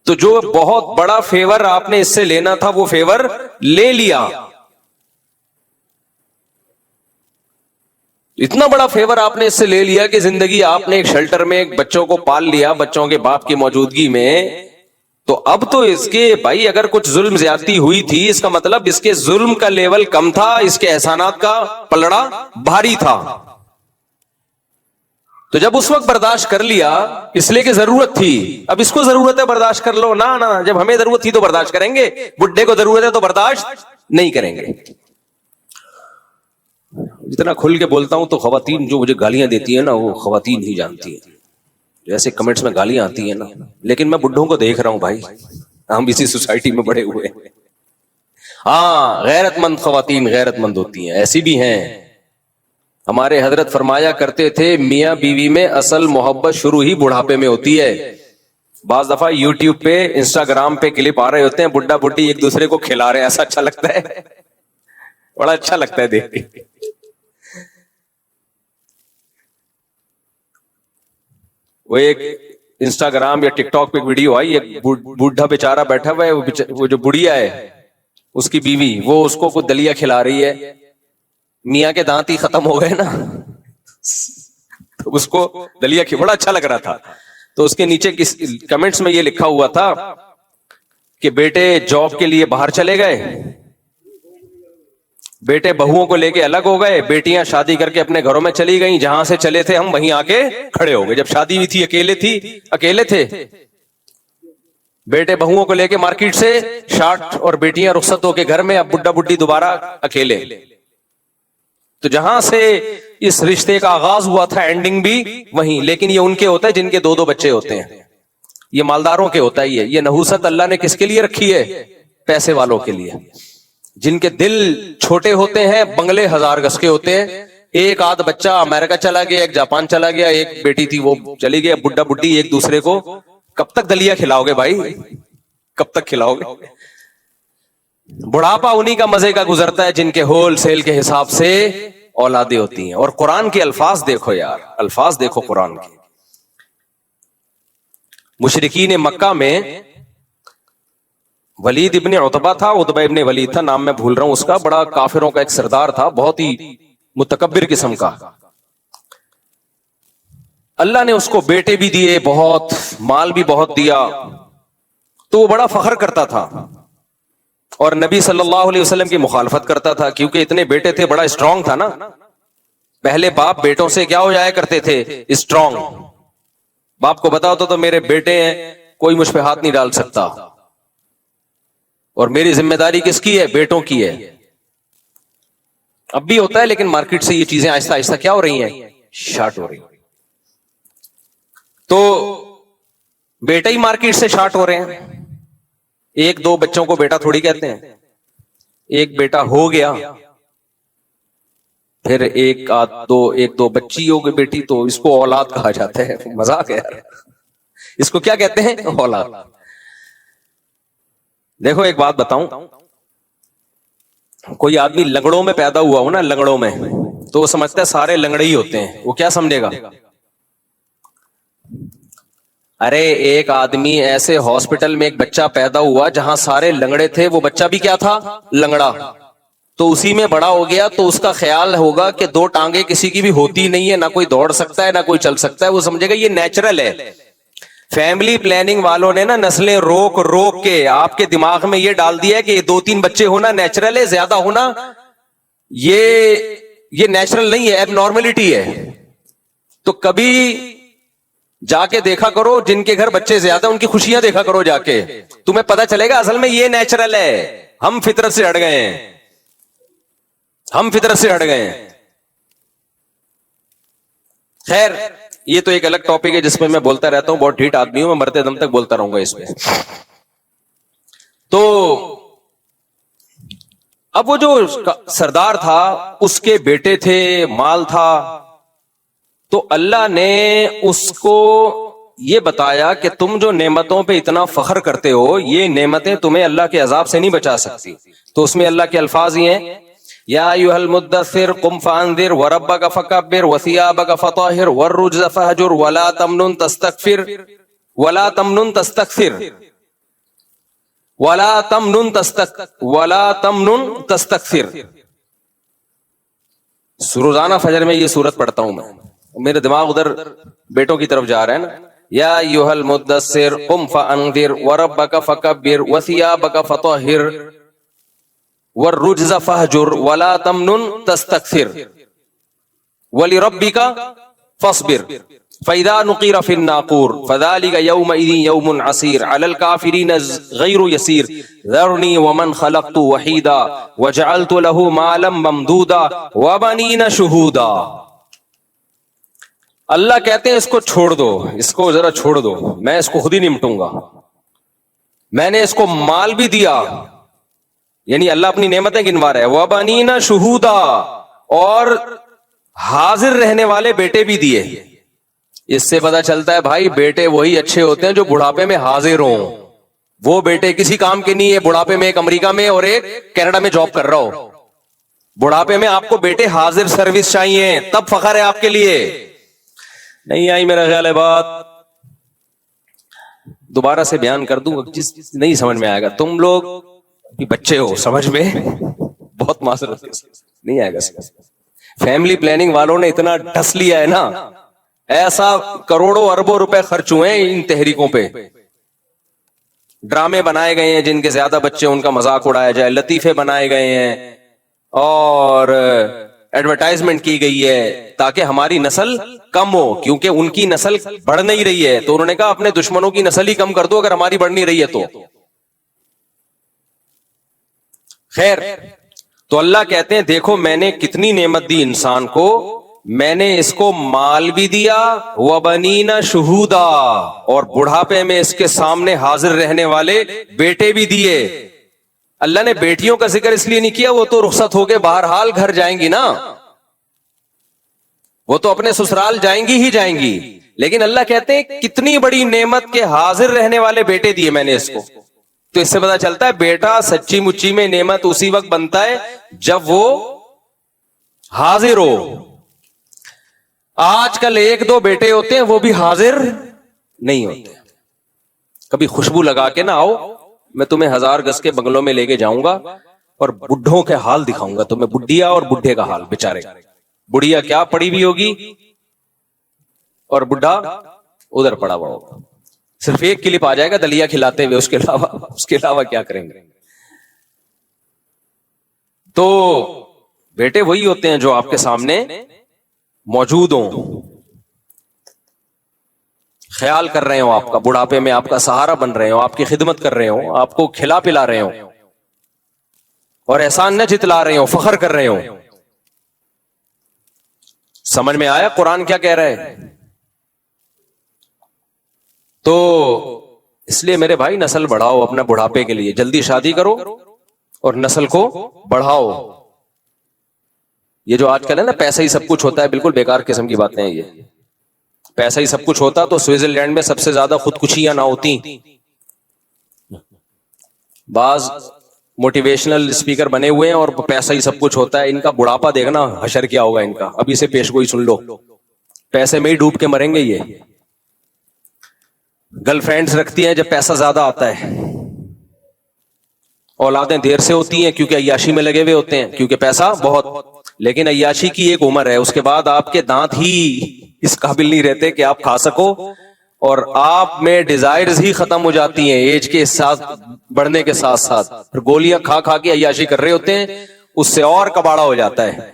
تو جو بہت بڑا فیور آپ نے اس سے لینا تھا وہ فیور لے لیا. اتنا بڑا فیور آپ نے اس سے لے لیا کہ زندگی آپ نے ایک شیلٹر میں ایک بچوں کو پال لیا بچوں کے باپ کی موجودگی میں. تو اب تو اس کے بھائی اگر کچھ ظلم زیادتی ہوئی تھی، اس کا مطلب اس کے ظلم کا لیول کم تھا، اس کے احسانات کا پلڑا بھاری تھا. تو جب اس وقت برداشت کر لیا اس لیے کہ ضرورت تھی، اب اس کو ضرورت ہے برداشت کر لو. نہ جب ہمیں ضرورت تھی تو برداشت کریں گے، بڈھے کو ضرورت ہے تو برداشت نہیں کریں گے. جتنا کھل کے بولتا ہوں تو خواتین جو مجھے گالیاں دیتی ہیں نا، وہ خواتین ہی جانتی ہیں. جیسے کمنٹس میں گالیاں آتی ہیں نا، لیکن میں بڈھوں کو دیکھ رہا ہوں بھائی، ہم اسی سوسائٹی میں بڑے ہوئے ہیں. ہاں غیرت مند خواتین غیرت مند ہوتی ہیں، ایسی بھی ہیں ہمارے حضرت فرمایا کرتے تھے میاں بیوی میں اصل محبت شروع ہی بڑھاپے میں ہوتی ہے. بعض دفعہ یوٹیوب پہ انسٹاگرام پہ کلپ آ رہے ہوتے ہیں بڈھا بڈھی ایک دوسرے کو کھلا رہے ہیں, ایسا اچھا لگتا ہے, بڑا اچھا لگتا ہے دیکھ کے. وہ ایک انسٹاگرام یا ٹک ٹاک پہ ویڈیو آئی, ایک بوڑھا بیچارہ بیٹھا ہوا ہے, وہ جو بڑھیا ہے اس کی بیوی, وہ اس کو دلیا کھلا رہی ہے. میاں کے دانت ہی ختم ہو گئے نا, تو اس کو دلیا بڑا اچھا لگ رہا تھا. تو اس کے نیچے کمنٹس میں یہ لکھا ہوا تھا کہ بیٹے جاب کے لیے باہر چلے گئے, بیٹے بہوؤں کو لے کے الگ ہو گئے, بیٹیاں شادی کر کے اپنے گھروں میں چلی گئیں, جہاں سے چلے تھے ہم وہیں آ کے کھڑے ہو گئے. جب شادی ہوئی تھی اکیلے تھے. بیٹے بہوؤں کو لے کے مارکیٹ سے شارٹ اور بیٹیاں رخصت ہو کے گھر میں, اب بڈھا بڈھی دوبارہ اکیلے. تو جہاں سے اس رشتے کا آغاز ہوا تھا اینڈنگ بھی وہیں. لیکن یہ ان کے ہوتا ہے جن کے 2 بچے ہوتے ہیں, یہ مالداروں کے ہوتا ہی ہے. یہ نحوست اللہ نے کس کے لیے رکھی ہے؟ پیسے والوں کے لیے. جن کے دل چھوٹے ہوتے ہیں, بنگلے 1000 گز کے ہوتے ہیں. ایک آدھ بچہ امریکہ چلا گیا, ایک جاپان چلا گیا, ایک بیٹی تھی وہ چلی گئی. بڈھا بڈھی ایک دوسرے کو کب تک دلیا کھلاؤ گے بھائی, کب تک کھلاؤ گے؟ بڑھاپا انہی کا مزے کا گزرتا ہے جن کے ہول سیل کے حساب سے اولادیں ہوتی ہیں. اور قرآن کے الفاظ دیکھو یار, الفاظ دیکھو قرآن کے. مشرکین مکہ میں ولید ابن عتبہ تھا, عتبہ ابن ولید تھا, نام میں بھول رہا ہوں اس کا, بڑا کافروں کا ایک سردار تھا, بہت ہی متکبر قسم کا. اللہ نے اس کو بیٹے بھی دیے, بہت مال بھی بہت دیا, تو وہ بڑا فخر کرتا تھا اور نبی صلی اللہ علیہ وسلم کی مخالفت کرتا تھا, کیونکہ اتنے بیٹے تھے, بڑا اسٹرانگ تھا نا. پہلے باپ بیٹوں سے کیا ہو جایا کرتے تھے؟ اسٹرانگ. باپ کو بتا ہوتا تو میرے بیٹے ہیں, کوئی مجھ پہ ہاتھ نہیں ڈال سکتا, اور میری ذمہ داری کس کی ہے؟ بیٹوں کی ہے. اب بھی ہوتا ہے, لیکن مارکیٹ سے یہ چیزیں آہستہ آہستہ کیا ہو رہی ہیں؟ شارٹ ہو رہی ہیں. تو بیٹا ہی مارکیٹ سے شارٹ ہو رہے ہیں. 1-2 بچوں کو بیٹا تھوڑی کہتے ہیں. ایک بیٹا ہو گیا, پھر ایک دو بچی ہو گئی بیٹی, تو اس کو اولاد کہا جاتا ہے. مذاق ہے یار, اس کو کیا کہتے ہیں؟ اولاد. دیکھو ایک بات بتاؤں, کوئی آدمی لنگڑوں میں پیدا ہوا ہو نا, لنگڑوں میں, تو وہ سمجھتا ہے سارے لنگڑے ہی ہوتے ہیں. وہ کیا سمجھے گا؟ ارے ایک آدمی ایسے ہاسپٹل میں ایک بچہ پیدا ہوا جہاں سارے لنگڑے تھے, وہ بچہ بھی کیا تھا؟ لنگڑا. تو اسی میں بڑا ہو گیا, تو اس کا خیال ہوگا کہ 2 ٹانگیں کسی کی بھی ہوتی نہیں ہے, نہ کوئی دوڑ سکتا ہے نہ کوئی چل سکتا ہے. وہ سمجھے گا یہ نیچرل ہے. فیملی پلاننگ والوں نے نا نسلیں روک روک کے آپ کے دماغ میں یہ ڈال دیا ہے کہ 2-3 بچے ہونا نیچرل ہے, زیادہ ہونا یہ نیچرل نہیں ہے, اب نارملٹی ہے. تو کبھی جا کے دیکھا کرو جن کے گھر بچے زیادہ, ان کی خوشیاں دیکھا کرو جا کے, تمہیں پتا چلے گا اصل میں یہ نیچرل ہے. ہم فطرت سے ہٹ گئے ہیں, ہم فطرت سے ہٹ گئے ہیں. خیر یہ تو ایک الگ ٹاپک ہے جس میں بولتا رہتا ہوں, بہت ڈھیٹ آدمی ہوں میں, مرتے دم تک بولتا رہوں گا اس پہ. تو اب وہ جو سردار تھا اس کے بیٹے تھے, مال تھا, تو اللہ نے اس کو یہ بتایا کہ تم جو نعمتوں پہ اتنا فخر کرتے ہو, یہ نعمتیں تمہیں اللہ کے عذاب سے نہیں بچا سکتی. تو اس میں اللہ کے الفاظ یہ ہیں, یا ایھا المدثر قم فانذر وربک فکبر وثیابک فطہر والرجز فہجر ولا تمنن تستکثر ولا تمنن تستکثر ولا تمنن تستکثر. روزانہ فجر میں یہ سورت پڑھتا ہوں میں, میرے دماغ ادھر بیٹوں کی طرف جا رہا ہے نا. یا ایھا المدثر قم فانذر وربک فکبر وثیابک فطہر والرجز فہجر ولا تمنن تستکثر ولربک فاصبر فإذا نقر في الناقور فذلك يومئذ يوم عسير على الكافرين غير يسير ذرني ومن خلقت وحيدا وجعلت له مالا ممدودا وبنين شهودا. اللہ کہتے ہیں اس کو چھوڑ دو, اس کو ذرا چھوڑ دو, میں اس کو خود ہی نمٹوں گا. میں نے اس کو مال بھی دیا, یعنی اللہ اپنی نعمتیں گنوا رہا ہے. وَبَنِينَ شُهُودًا, اور حاضر رہنے والے بیٹے بھی دیے. اس سے پتا چلتا ہے بھائی بیٹے وہی اچھے ہوتے ہیں جو بڑھاپے میں حاضر ہوں. وہ بیٹے کسی کام کے نہیں ہے. بڑھاپے میں ایک امریکہ میں اور ایک کینیڈا میں جاب کر رہا ہو. بڑھاپے میں آپ کو بیٹے حاضر سروس چاہیے, تب فخر ہے آپ کے لیے. نہیں آئی میرا خیال ہے بات, دوبارہ سے بیان کر دوں گا, جس نہیں سمجھ میں آئے گا. تم لوگ بچے ہو, سمجھ میں بہت معذرت نہیں آئے گا. فیملی پلاننگ والوں نے اتنا ڈس لیا ہے نا, ایسا کروڑوں اربوں روپے خرچ ہوئے ہیں ان تحریکوں پہ. ڈرامے بنائے گئے ہیں جن کے زیادہ بچے ان کا مذاق اڑایا جائے, لطیفے بنائے گئے ہیں, اور ایڈورٹائزمنٹ کی گئی ہے تاکہ ہماری نسل کم ہو, کیونکہ ان کی نسل بڑھ نہیں رہی ہے. تو انہوں نے کہا اپنے دشمنوں کی نسل ہی کم کر دو اگر ہماری بڑھ نہیں رہی ہے تو. خیر, تو اللہ کہتے ہیں دیکھو میں نے کتنی نعمت دی انسان کو, میں نے اس کو مال بھی دیا, وَبَنِينَ شُهُودًا, اور بڑھاپے میں اس کے سامنے حاضر رہنے والے بیٹے بھی دیے. اللہ نے بیٹیوں کا ذکر اس لیے نہیں کیا, وہ تو رخصت ہو کے بہرحال گھر جائیں گی نا, وہ تو اپنے سسرال جائیں گی ہی جائیں گی. لیکن اللہ کہتے ہیں کتنی بڑی نعمت کے حاضر رہنے والے بیٹے دیے میں نے اس کو. تو اس سے پتا چلتا ہے بیٹا سچی مچی میں نعمت اسی وقت بنتا ہے جب وہ حاضر ہو. آج کل ایک دو بیٹے ہوتے ہیں وہ بھی حاضر نہیں ہوتے. کبھی خوشبو لگا کے نہ آؤ, میں تمہیں 1000 گز کے بنگلوں میں لے کے جاؤں گا اور بڈھوں کے حال دکھاؤں گا تمہیں, بڈھیا اور بڈھے کا حال. بیچارے بڑھیا کیا پڑی ہوئی ہوگی اور بڈھا ادھر پڑا ہوا ہوگا. صرف ایک کلپ آ جائے گا دلیا کھلاتے ہوئے, اس کے علاوہ کیا کریں گے. تو بیٹے وہی ہوتے ہیں جو آپ کے سامنے موجود ہوں, خیال کر رہے ہوں آپ کا, بڑھاپے میں آپ کا سہارا بن رہے ہوں, آپ کی خدمت کر رہے ہوں, آپ کو کھلا پلا رہے ہوں, اور احسان نہ جتلا رہے ہوں, فخر کر رہے ہوں. سمجھ میں آیا قرآن کیا کہہ رہا ہے؟ تو اس لیے میرے بھائی نسل بڑھاؤ اپنا بڑھاپے کے لیے, جلدی شادی کرو اور نسل کو بڑھاؤ. یہ جو آج کل ہے نا پیسہ ہی سب کچھ ہوتا ہے, بالکل بیکار قسم کی باتیں ہیں یہ. پیسہ ہی سب کچھ ہوتا تو سوئٹزرلینڈ میں سب سے زیادہ خودکشیاں نہ ہوتی. بعض موٹیویشنل اسپیکر بنے ہوئے ہیں اور پیسہ ہی سب کچھ ہوتا ہے. ان کا بڑھاپا دیکھنا حشر کیا ہوگا ان کا, ابھی سے پیش گوئی سن لو, پیسے میں ہی ڈوب کے مریں گے. یہ گرل فرینڈز رکھتی ہیں جب پیسہ زیادہ آتا ہے, اولادیں دیر سے ہوتی ہیں کیونکہ عیاشی میں لگے ہوئے ہوتے ہیں, کیونکہ پیسہ بہت. لیکن عیاشی کی ایک عمر ہے, اس کے بعد آپ کے دانت ہی اس قابل نہیں رہتے کہ آپ کھا سکو, اور آپ میں ڈیزائرز ہی ختم ہو جاتی ہیں ایج کے ساتھ بڑھنے کے ساتھ ساتھ. پھر گولیاں کھا کھا کے عیاشی کر رہے ہوتے ہیں, اس سے اور کباڑا ہو جاتا ہے.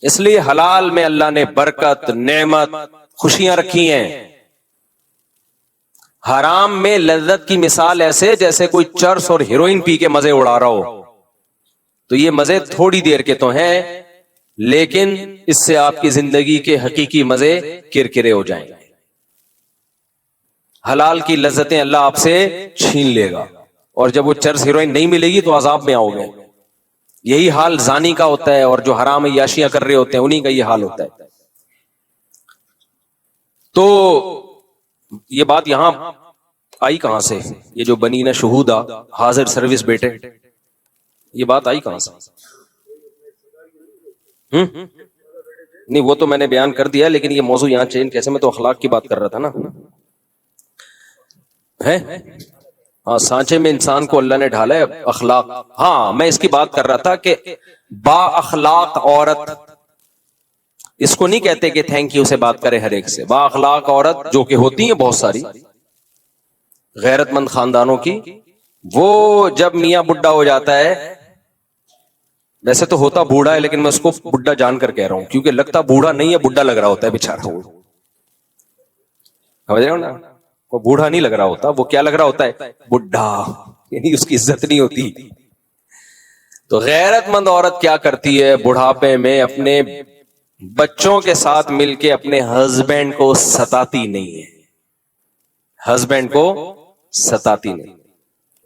اس لیے حلال میں اللہ نے برکت, نعمت, خوشیاں رکھی ہیں. حرام میں لذت کی مثال ایسے جیسے کوئی چرس اور ہیروئن پی کے مزے اڑا رہا ہو. تو یہ مزے تھوڑی دیر کے تو ہیں, لیکن اس سے آپ کی زندگی کے حقیقی مزے کرکرے ہو جائیں گے. حلال کی لذتیں اللہ آپ سے چھین لے گا, اور جب وہ چرس ہیروئن نہیں ملے گی تو عذاب میں آؤ گے. یہی حال زانی کا ہوتا ہے, اور جو حرام عیاشیاں کر رہے ہوتے ہیں انہی کا یہ حال ہوتا ہے. تو یہ بات یہاں آئی کہاں سے؟ یہ جو بنینا شہودا حاضر سروس بیٹے, یہ بات آئی کہاں سے؟ نہیں وہ تو میں نے بیان کر دیا, لیکن یہ موضوع یہاں چینج کیسے؟ میں تو اخلاق کی بات کر رہا تھا نا. ہے ہاں, سانچے میں انسان کو اللہ نے ڈھالا ہے اخلاق. ہاں میں اس کی بات کر رہا تھا کہ با اخلاق عورت, اس کو نہیں کہتے کہ تھینک یو سے بات کرے ہر ایک سے. با اخلاق عورت جو کہ ہوتی ہیں بہت ساری غیرت مند خاندانوں کی, وہ جب میاں بڈھا ہو جاتا ہے, ویسے تو ہوتا بوڑھا ہے لیکن میں اس کو بڈھا جان کر کہہ رہا ہوں کیونکہ لگتا بوڑھا نہیں ہے, بڈھا لگ رہا ہوتا ہے بیچارہ. وہ سمجھ رہے ہو نا, وہ بوڑھا نہیں لگ رہا ہوتا, وہ کیا لگ رہا ہوتا ہے؟ بڈھا, یعنی اس کی عزت نہیں ہوتی. تو غیرت مند عورت کیا کرتی ہے بڑھاپے میں؟ اپنے بچوں کے ساتھ مل کے اپنے ہسبینڈ کو ستاتی نہیں ہے, ہسبینڈ کو ستاتی نہیں.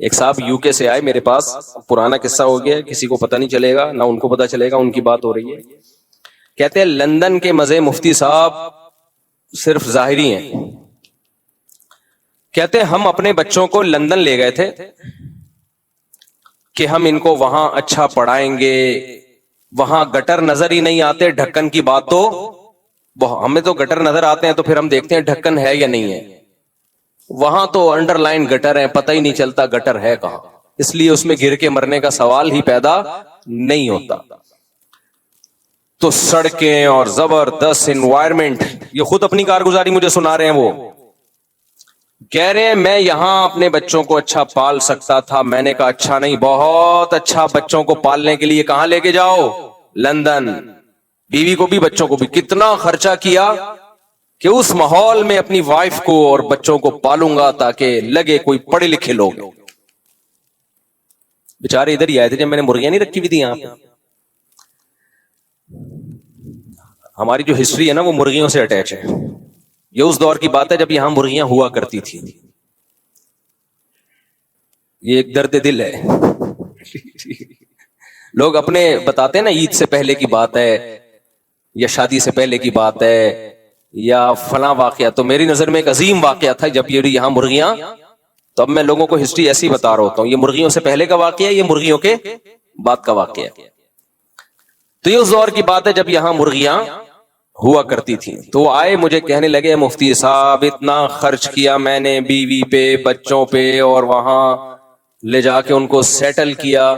ایک صاحب یو کے سے آئے میرے پاس, پرانا قصہ ہو گیا, کسی کو پتہ نہیں چلے گا, نہ ان کو پتہ چلے گا, ان کی بات ہو رہی ہے. کہتے ہیں لندن کے مزے مفتی صاحب صرف ظاہری ہیں. کہتے ہیں ہم اپنے بچوں کو لندن لے گئے تھے کہ ہم ان کو وہاں اچھا پڑھائیں گے, وہاں گٹر نظر ہی نہیں آتے, ڈھکن کی بات تو ہمیں تو گٹر نظر آتے ہیں تو پھر ہم دیکھتے ہیں ڈھکن ہے یا نہیں ہے, وہاں تو انڈر لائن گٹر ہے, پتہ ہی نہیں چلتا گٹر ہے کہاں, اس لیے اس میں گر کے مرنے کا سوال ہی پیدا نہیں ہوتا. تو سڑکیں اور زبردست انوائرمنٹ, یہ خود اپنی کارگزاری مجھے سنا رہے ہیں, وہ کہہ رہے ہیں میں یہاں اپنے بچوں کو اچھا پال سکتا تھا. میں نے کہا اچھا نہیں, بہت اچھا, بچوں کو پالنے کے لیے کہاں لے کے جاؤ, لندن. بیوی کو بھی بچوں کو بھی کتنا خرچہ کیا کہ اس ماحول میں اپنی وائف کو اور بچوں کو پالوں گا تاکہ لگے کوئی پڑھے لکھے لوگ. بیچارے ادھر ہی آئے تھے جب میں نے مرغیاں نہیں رکھی ہوئی تھی یہاں پہ. ہماری جو ہسٹری ہے نا وہ مرغیوں سے اٹیچ ہے. یہ اس دور کی بات ہے جب یہاں مرغیاں ہوا کرتی تھی. یہ ایک درد دل ہے. لوگ اپنے بتاتے ہیں نا عید سے پہلے کی بات ہے یا شادی سے پہلے کی بات ہے یا فلاں واقعہ, تو میری نظر میں ایک عظیم واقعہ تھا جب یہ یہاں مرغیاں, تو اب میں لوگوں کو ہسٹری ایسی بتا رہا ہوتا ہوں, یہ مرغیوں سے پہلے کا واقعہ ہے, یہ مرغیوں کے بعد کا واقعہ ہے. تو یہ اس دور کی بات ہے جب یہاں مرغیاں ہوا کرتی تھی. تو وہ آئے مجھے کہنے لگے مفتی صاحب اتنا خرچ کیا میں نے بیوی پہ بچوں پہ اور وہاں لے جا کے ان کو سیٹل کیا,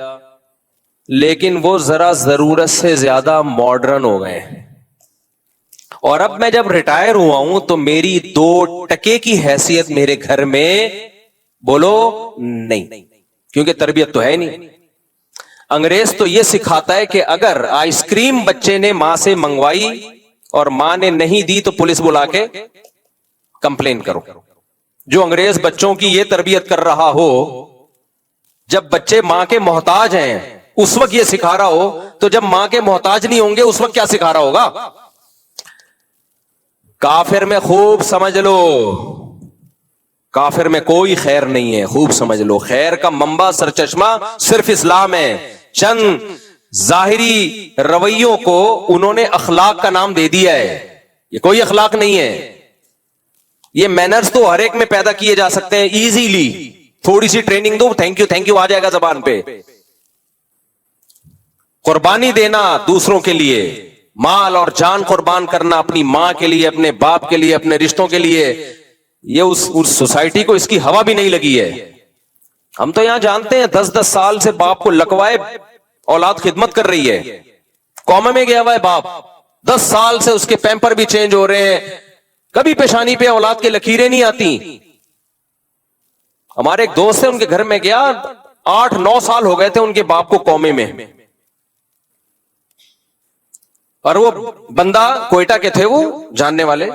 لیکن وہ ذرا ضرورت سے زیادہ ماڈرن ہو گئے, اور اب میں جب ریٹائر ہوا ہوں تو میری 2 ٹکے کی حیثیت میرے گھر میں بولو نہیں, کیونکہ تربیت تو ہے نہیں. انگریز تو یہ سکھاتا ہے کہ اگر آئس کریم بچے نے ماں سے منگوائی اور ماں نے نہیں دی تو پولیس بلا کے کمپلین کرو. جو انگریز بچوں کی یہ تربیت کر رہا ہو, جب بچے ماں کے محتاج ہیں اس وقت یہ سکھا رہا ہو, تو جب ماں کے محتاج نہیں ہوں گے اس وقت کیا سکھا رہا ہوگا. کافر میں خوب سمجھ لو, کافر میں کوئی خیر نہیں ہے, خوب سمجھ لو. خیر کا منبع سرچشمہ صرف اسلام ہے. چند ظاہری رویوں کو انہوں نے اخلاق کا نام دے دیا ہے, یہ کوئی اخلاق نہیں ہے. یہ مینرز تو ہر ایک میں پیدا کیے جا سکتے ہیں ایزیلی, تھوڑی سی ٹریننگ دو, تھینک یو آ جائے گا زبان پہ. قربانی دینا دوسروں کے لیے, مال اور جان قربان کرنا اپنی ماں کے لیے, اپنے باپ کے لیے, اپنے رشتوں کے لیے, یہ اس سوسائٹی کو اس کی ہوا بھی نہیں لگی ہے. ہم تو یہاں جانتے ہیں 10 سال سے باپ کو لکوائے اولاد خدمت کر رہی ہے, قوم میں گیا ہوا ہے باپ, 10 سال سے اس کے پیمپر بھی چینج ہو رہے ہیں, کبھی پیشانی پہ اولاد کے لکیریں نہیں آتی. ہمارے ایک دوست ہے, ان کے گھر میں گیا, 8-9 سال ہو گئے تھے ان کے باپ کو قومے میں, اور وہ بندہ کوئٹہ کے تھے, وہ جاننے والے,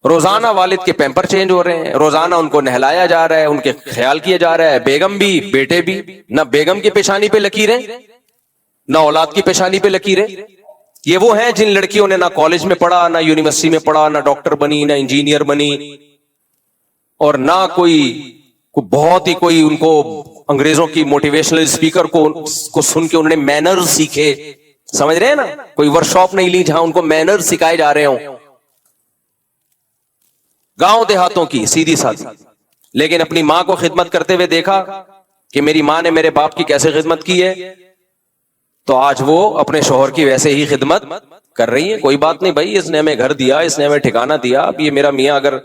روزانہ والد کے پیمپر چینج ہو رہے ہیں, روزانہ ان کو نہلایا جا رہا ہے, ان کے خیال کیا جا رہا ہے, بیگم بھی بیٹے بھی, نہ بیگم کی پیشانی پہ لکیریں نہ اولاد کی پیشانی پہ لکیریں. یہ وہ ہیں جن لڑکیوں نے نہ کالج میں پڑھا, نہ یونیورسٹی میں پڑھا, نہ ڈاکٹر بنی, نہ انجینئر بنی, اور نہ کوئی بہت ہی کوئی ان کو انگریزوں کی موٹیویشنل اسپیکر کو سن کے انہوں نے مینرز سیکھے. سمجھ رہے ہیں نا, کوئی ورکشاپ نہیں لی جہاں ان کو مینرز سکھائے جا رہے ہوں, گاؤں دیہاتوں کی سیدھی سادھی. لیکن اپنی ماں کو خدمت کرتے ہوئے دیکھا کہ میری ماں نے میرے باپ کی کیسے خدمت کی ہے, تو آج وہ اپنے شوہر کی ویسے ہی خدمت کر رہی ہے. کوئی بات نہیں بھائی, اس نے ہمیں گھر دیا, اس نے ہمیں ٹھکانہ دیا, اب یہ میرا میاں اگر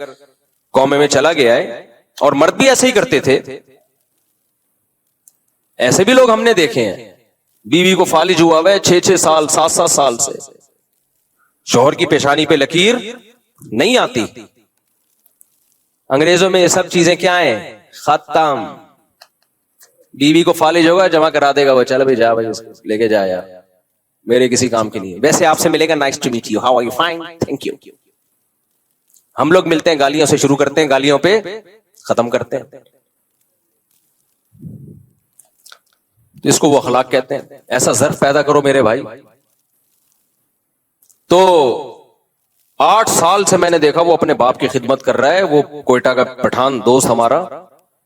قومے میں چلا گیا ہے, اور مرد بھی ایسے ہی کرتے تھے, ایسے بھی لوگ ہم نے دیکھے ہیں, بیوی کو فالج ہوا ہے 6-6 سال 7-7 سال سے, شوہر کی پیشانی پہ لکیر نہیں آتی. انگریزوں میں یہ سب چیزیں کیا ہیں, ختم. بیوی کو فالج ہوگا, جمع کرا دے گا وہ, چل بھائی جا بھائی لے کے جا یار, میرے کسی کام کے لیے. ویسے آپ سے ملے گا, nice to meet you, how are you, fine, thank you. ہم لوگ ملتے ہیں گالیوں سے شروع کرتے ہیں, گالیوں پہ ختم کرتے ہیں. اس کو وہ اخلاق کہتے ہیں. ایسا ظرف پیدا کرو میرے بھائی. تو 8 سال سے میں نے دیکھا وہ اپنے باپ کی خدمت کر رہا ہے. وہ کوئٹہ کا پٹھان دوست ہمارا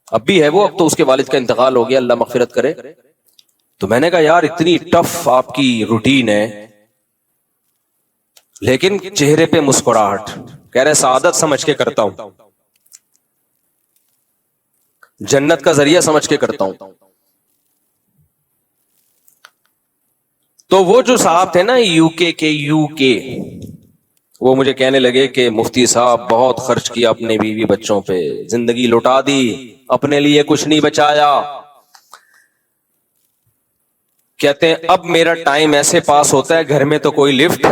اب بھی ہے, وہ اب تو اس کے والد کا انتقال ہو گیا, اللہ مغفرت کرے. تو میں نے کہا یار اتنی ٹف آپ کی روٹین ہے, لیکن چہرے پہ مسکراہٹ، کہہ رہے سعادت سمجھ کے کرتا ہوں، جنت کا ذریعہ سمجھ کے کرتا ہوں. تو وہ جو صاحب تھے نا یو کے وہ مجھے کہنے لگے کہ مفتی صاحب بہت خرچ کیا اپنے بیوی بچوں پہ، زندگی لٹا دی، اپنے لیے کچھ نہیں بچایا. کہتے ہیں اب میرا ٹائم ایسے پاس ہوتا ہے گھر میں تو کوئی لفٹ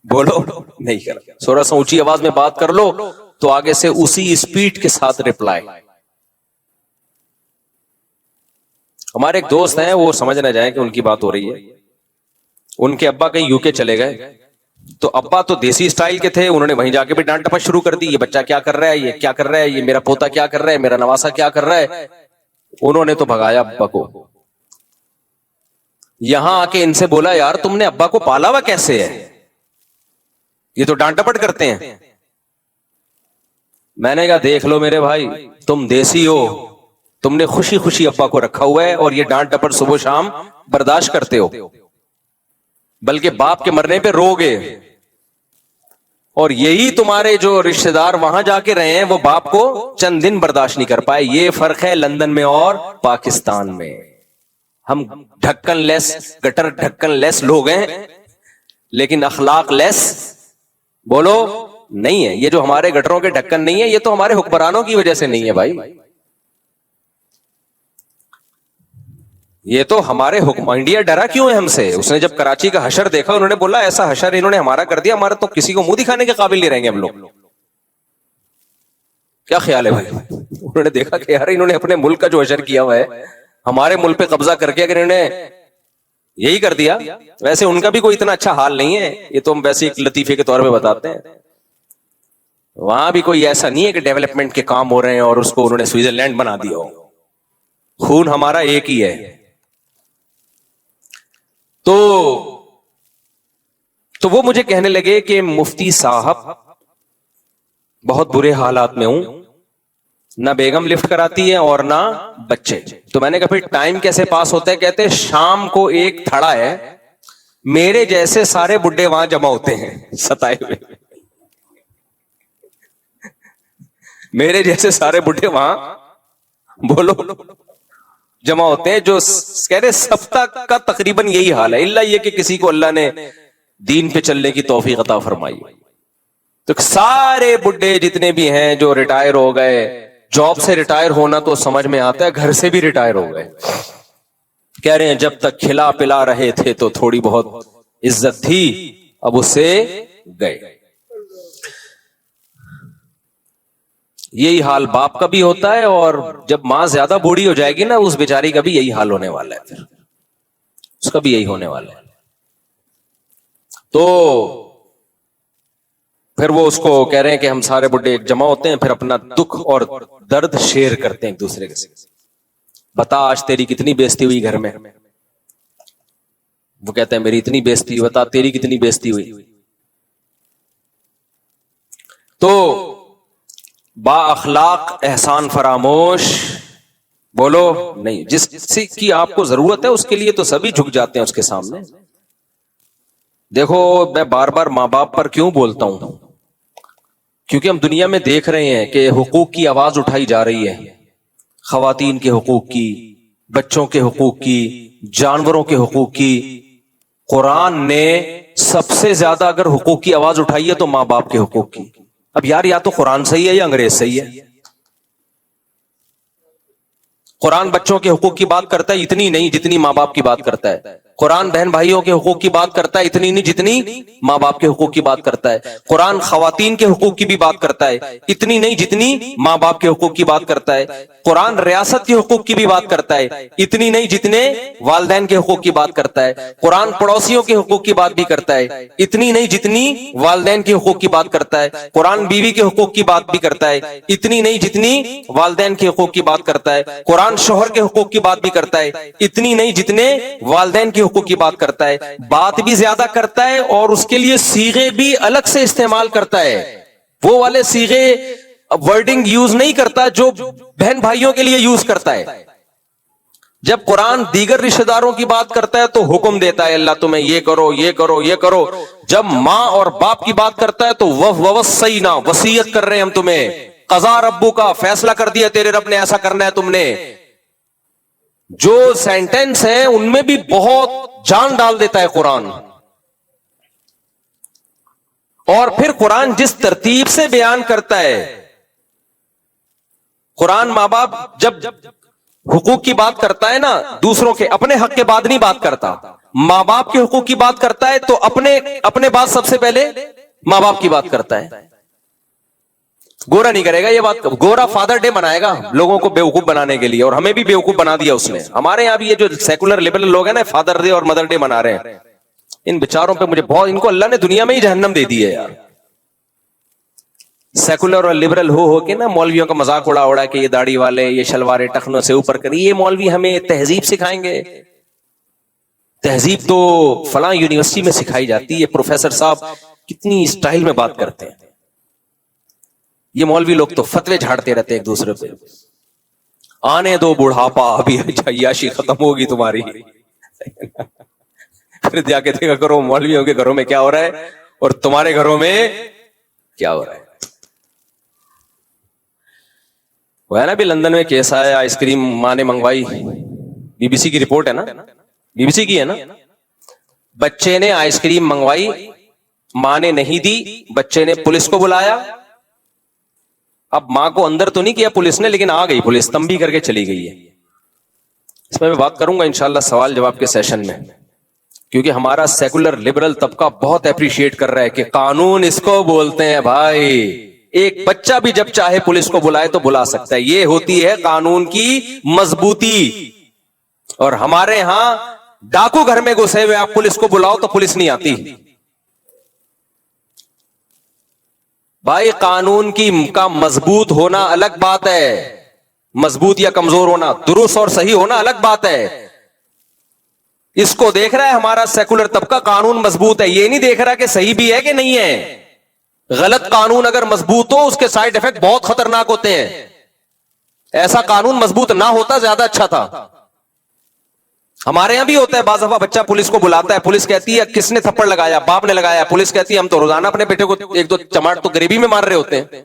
بولو نہیں کر، تھوڑا سا اونچی آواز میں بات کر لو تو آگے سے اسی اسپیڈ کے ساتھ ریپلائی. ہمارے ایک دوست ہیں، وہ سمجھ نہ جائیں کہ ان کی بات ہو رہی ہے. ان کے ابا کہیں یو کے چلے گئے تو ابا تو دیسی اسٹائل کے تھے، انہوں نے وہیں جا کے بھی ڈانٹ ٹپٹ شروع کر دی، یہ بچہ کیا کر رہا ہے، یہ کیا کر رہا ہے، یہ میرا پوتا کیا کر رہا ہے، میرا نواسا کیا کر رہا ہے. انہوں نے تو بھگایا ابا کو. یہاں آ کے ان سے بولا یار تم نے ابا کو پالا ہوا کیسے ہے، یہ تو ڈانٹ ٹپٹ کرتے ہیں. میں نے کہا دیکھ لو میرے بھائی، تم دیسی ہو، تم نے خوشی خوشی ابا کو رکھا ہوا ہے اور یہ ڈانٹ ٹپٹ صبح شام برداشت کرتے ہو، بلکہ باپ کے مرنے پہ رو گے. اور یہی تمہارے جو رشتہ دار وہاں جا کے رہے ہیں وہ باپ کو چند دن برداشت نہیں کر پائے. یہ فرق ہے لندن میں اور پاکستان میں. ہم ڈھکن لیس، گٹر ڈھکن لیس لوگ ہیں لیکن اخلاق لیس بولو نہیں ہے. یہ جو ہمارے گٹروں کے ڈھکن نہیں ہے، یہ تو ہمارے حکمرانوں کی وجہ سے نہیں ہے بھائی، یہ تو ہمارے حکم. انڈیا ڈرا کیوں ہے ہم سے؟ اس نے جب کراچی کا حشر دیکھا انہوں نے بولا ایسا حشر انہوں نے ہمارا کر دیا، ہمارا تو کسی کو منہ دکھانے کے قابل نہیں رہیں گے ہم لوگ. کیا خیال ہے بھائی؟ انہوں نے دیکھا کہ یار انہوں نے اپنے ملک کا جو حشر کیا ہوا ہے، ہمارے ملک پہ قبضہ کر کے اگر انہوں نے یہی کر دیا. ویسے ان کا بھی کوئی اتنا اچھا حال نہیں ہے، یہ تو ہم ویسے ایک لطیفے کے طور پہ بتاتے ہیں. وہاں بھی کوئی ایسا نہیں ہے کہ ڈیولپمنٹ کے کام ہو رہے ہیں اور اس کو انہوں نے سوئٹزرلینڈ بنا دیا ہو. خون ہمارا ایک ہی ہے. تو وہ مجھے کہنے لگے کہ مفتی صاحب بہت برے حالات میں ہوں، نہ بیگم لفٹ کراتی ہے اور نہ بچے. تو میں نے کہا پھر ٹائم کیسے پاس ہوتا ہے؟ کہتے شام کو ایک تھڑا ہے، میرے جیسے سارے بڈھے وہاں جمع ہوتے ہیں ستائے ہوئے، میرے جیسے سارے بڈھے وہاں بولو جمع ہوتے ہیں. جو کہہ رہے سب کا تقریباً یہی حال ہے، اللہ یہ کہ کسی کو اللہ نے دین پہ چلنے کی توفیق عطا فرمائی. تو سارے بڈھے جتنے بھی ہیں جو ریٹائر ہو گئے، جاب سے ریٹائر ہونا تو سمجھ میں آتا ہے، گھر سے بھی ریٹائر ہو گئے. کہہ رہے ہیں جب تک کھلا پلا رہے تھے تو تھوڑی بہت عزت تھی، اب اس سے گئے. یہی حال باپ کا بھی ہوتا ہے، اور جب ماں زیادہ بوڑھی ہو جائے گی نا اس بیچاری کا بھی یہی حال ہونے والا ہے، پھر اس کا بھی یہی ہونے والا ہے. تو پھر وہ اس کو کہہ رہے ہیں کہ ہم سارے بڈھے جمع ہوتے ہیں، پھر اپنا دکھ اور درد شیئر کرتے ہیں ایک دوسرے کے ساتھ. بتا آج تیری کتنی بےزتی ہوئی گھر میں؟ وہ کہتے ہیں میری اتنی بےزتی. بتا تیری کتنی بےزتی ہوئی؟ تو با اخلاق احسان فراموش بولو نہیں. جس کی آپ کو ضرورت ہے اس کے لیے تو سبھی جھک جاتے ہیں اس کے سامنے. دیکھو میں بار بار ماں باپ پر کیوں بولتا ہوں؟ کیونکہ ہم دنیا میں دیکھ رہے ہیں کہ حقوق کی آواز اٹھائی جا رہی ہے، خواتین کے حقوق کی، بچوں کے حقوق کی، جانوروں کے حقوق کی. قرآن نے سب سے زیادہ اگر حقوق کی آواز اٹھائی ہے تو ماں باپ کے حقوق کی. اب یار یا تو قرآن صحیح ہے یا انگریز صحیح ہے. قرآن بچوں کے حقوق کی بات کرتا ہے اتنی نہیں جتنی ماں باپ کی بات کرتا ہے. قرآن بہن بھائیوں کے حقوق کی بات کرتا ہے اتنی نہیں جتنی ماں باپ کے حقوق کی بات کرتا ہے. قرآن خواتین کے حقوق کی بھی بات کرتا ہے اتنی نہیں جتنی ماں باپ کے حقوق کی بات کرتا ہے. قرآن ریاست کے حقوق کی بھی بات کرتا ہے اتنی نہیں جتنے والدین کے حقوق کی بات کرتا ہے. قرآن پڑوسیوں کے حقوق کی بات بھی کرتا ہے اتنی نہیں جتنی والدین کے حقوق کی بات کرتا ہے. قرآن بیوی کے حقوق کی بات بھی کرتا ہے اتنی نہیں جتنی والدین کے حقوق کی بات کرتا ہے. قرآن شوہر کے حقوق کی بات بھی کرتا ہے اتنی نہیں جتنے والدین کے حقوق کی بات کرتا ہے. بات بھی زیادہ کرتا ہے اور اس کے لیے صیغے بھی الگ سے استعمال کرتا ہے. وہ والے صیغے ورڈنگ یوز نہیں کرتا جو بہن بھائیوں کے لیے یوز کرتا ہے. جب قرآن دیگر رشتہ داروں کی بات کرتا ہے تو حکم دیتا ہے اللہ تمہیں یہ کرو یہ کرو یہ کرو. جب ماں اور باپ کی بات کرتا ہے تو وَوَصَّيْنَا وصیت کر رہے ہیں ہم تمہیں. قضا ربو کا فیصلہ کر دیا تیرے رب نے ایسا کرنا ہے تم نے. جو سینٹینس ہیں ان میں بھی بہت جان ڈال دیتا ہے قرآن. اور پھر قرآن جس ترتیب سے بیان کرتا ہے, قرآن ماں باپ جب حقوق کی بات کرتا ہے نا, دوسروں کے اپنے حق کے بعد نہیں بات کرتا. ماں باپ کے حقوق کی بات کرتا ہے تو اپنے بات سب سے پہلے ماں باپ کی بات کرتا ہے. گورا نہیں کرے گا یہ بات. گورا فادر ڈے منائے گا لوگوں کو بیوقوف بنانے کے لیے, اور ہمیں بھی بیوقوف بنا دیا اس نے. ہمارے یہاں بھی یہ جو سیکولر لبرل لوگ ہیں نا, فادر ڈے اور مدر ڈے منا رہے ہیں. ان بیچاروں پہ مجھے بہت, ان کو اللہ نے دنیا میں ہی جہنم دے دی ہے یار. سیکولر اور لبرل ہو کے نا مولویوں کا مذاق اڑا کہ یہ داڑھی والے, یہ شلوارے ٹخنوں سے اوپر کریں. یہ مولوی ہمیں تہذیب سکھائیں گے؟ تہذیب تو فلاں یونیورسٹی میں سکھائی جاتی ہے. پروفیسر صاحب کتنی اسٹائل میں بات کرتے ہیں. یہ مولوی لوگ تو فتوے جھاڑتے رہتے ایک دوسرے پہ. آنے دو بڑھاپا, ابھی عیاشی ختم ہوگی تمہاری. پھر جا کے دیکھا کرو مولویوں کے گھروں میں کیا ہو رہا ہے اور تمہارے گھروں میں کیا ہو رہا ہے. وہ ہے نا بھی لندن میں کیس آیا, آئس کریم ماں نے منگوائی. بی بی سی کی رپورٹ ہے نا, بی بی سی کی ہے نا. بچے نے آئس کریم منگوائی, ماں نے نہیں دی, بچے نے پولیس کو بلایا. اب ماں کو اندر تو نہیں کیا پولیس نے, لیکن آ گئی پولیس, تنبیہ کر کے چلی گئی ہے. اس میں بات کروں گا انشاءاللہ سوال جواب کے سیشن میں, کیونکہ ہمارا سیکولر لبرل طبقہ بہت اپریشیٹ کر رہا ہے کہ قانون اس کو بولتے ہیں بھائی. ایک بچہ بھی جب چاہے پولیس کو بلائے تو بلا سکتا ہے. یہ ہوتی ہے قانون کی مضبوطی. اور ہمارے ہاں ڈاکو گھر میں گھسے ہوئے آپ پولیس کو بلاؤ تو پولیس نہیں آتی. بھائی قانون کا مضبوط ہونا الگ بات ہے, مضبوط یا کمزور ہونا, درست اور صحیح ہونا الگ بات ہے. اس کو دیکھ رہا ہے ہمارا سیکولر طبقہ قانون مضبوط ہے, یہ نہیں دیکھ رہا کہ صحیح بھی ہے کہ نہیں ہے. غلط قانون اگر مضبوط ہو اس کے سائیڈ افیکٹ بہت خطرناک ہوتے ہیں. ایسا قانون مضبوط نہ ہوتا زیادہ اچھا تھا. ہمارے یہاں بھی ہوتا ہے بعض دفعہ بچہ پولیس کو بلاتا ہے, پولیس کہتی ہے کس نے تھپڑ لگایا, باپ نے لگایا. پولیس کہتی ہے ہم تو روزانہ اپنے بیٹے کو ایک دو چماٹ تو غریبی میں مار رہے ہوتے ہیں.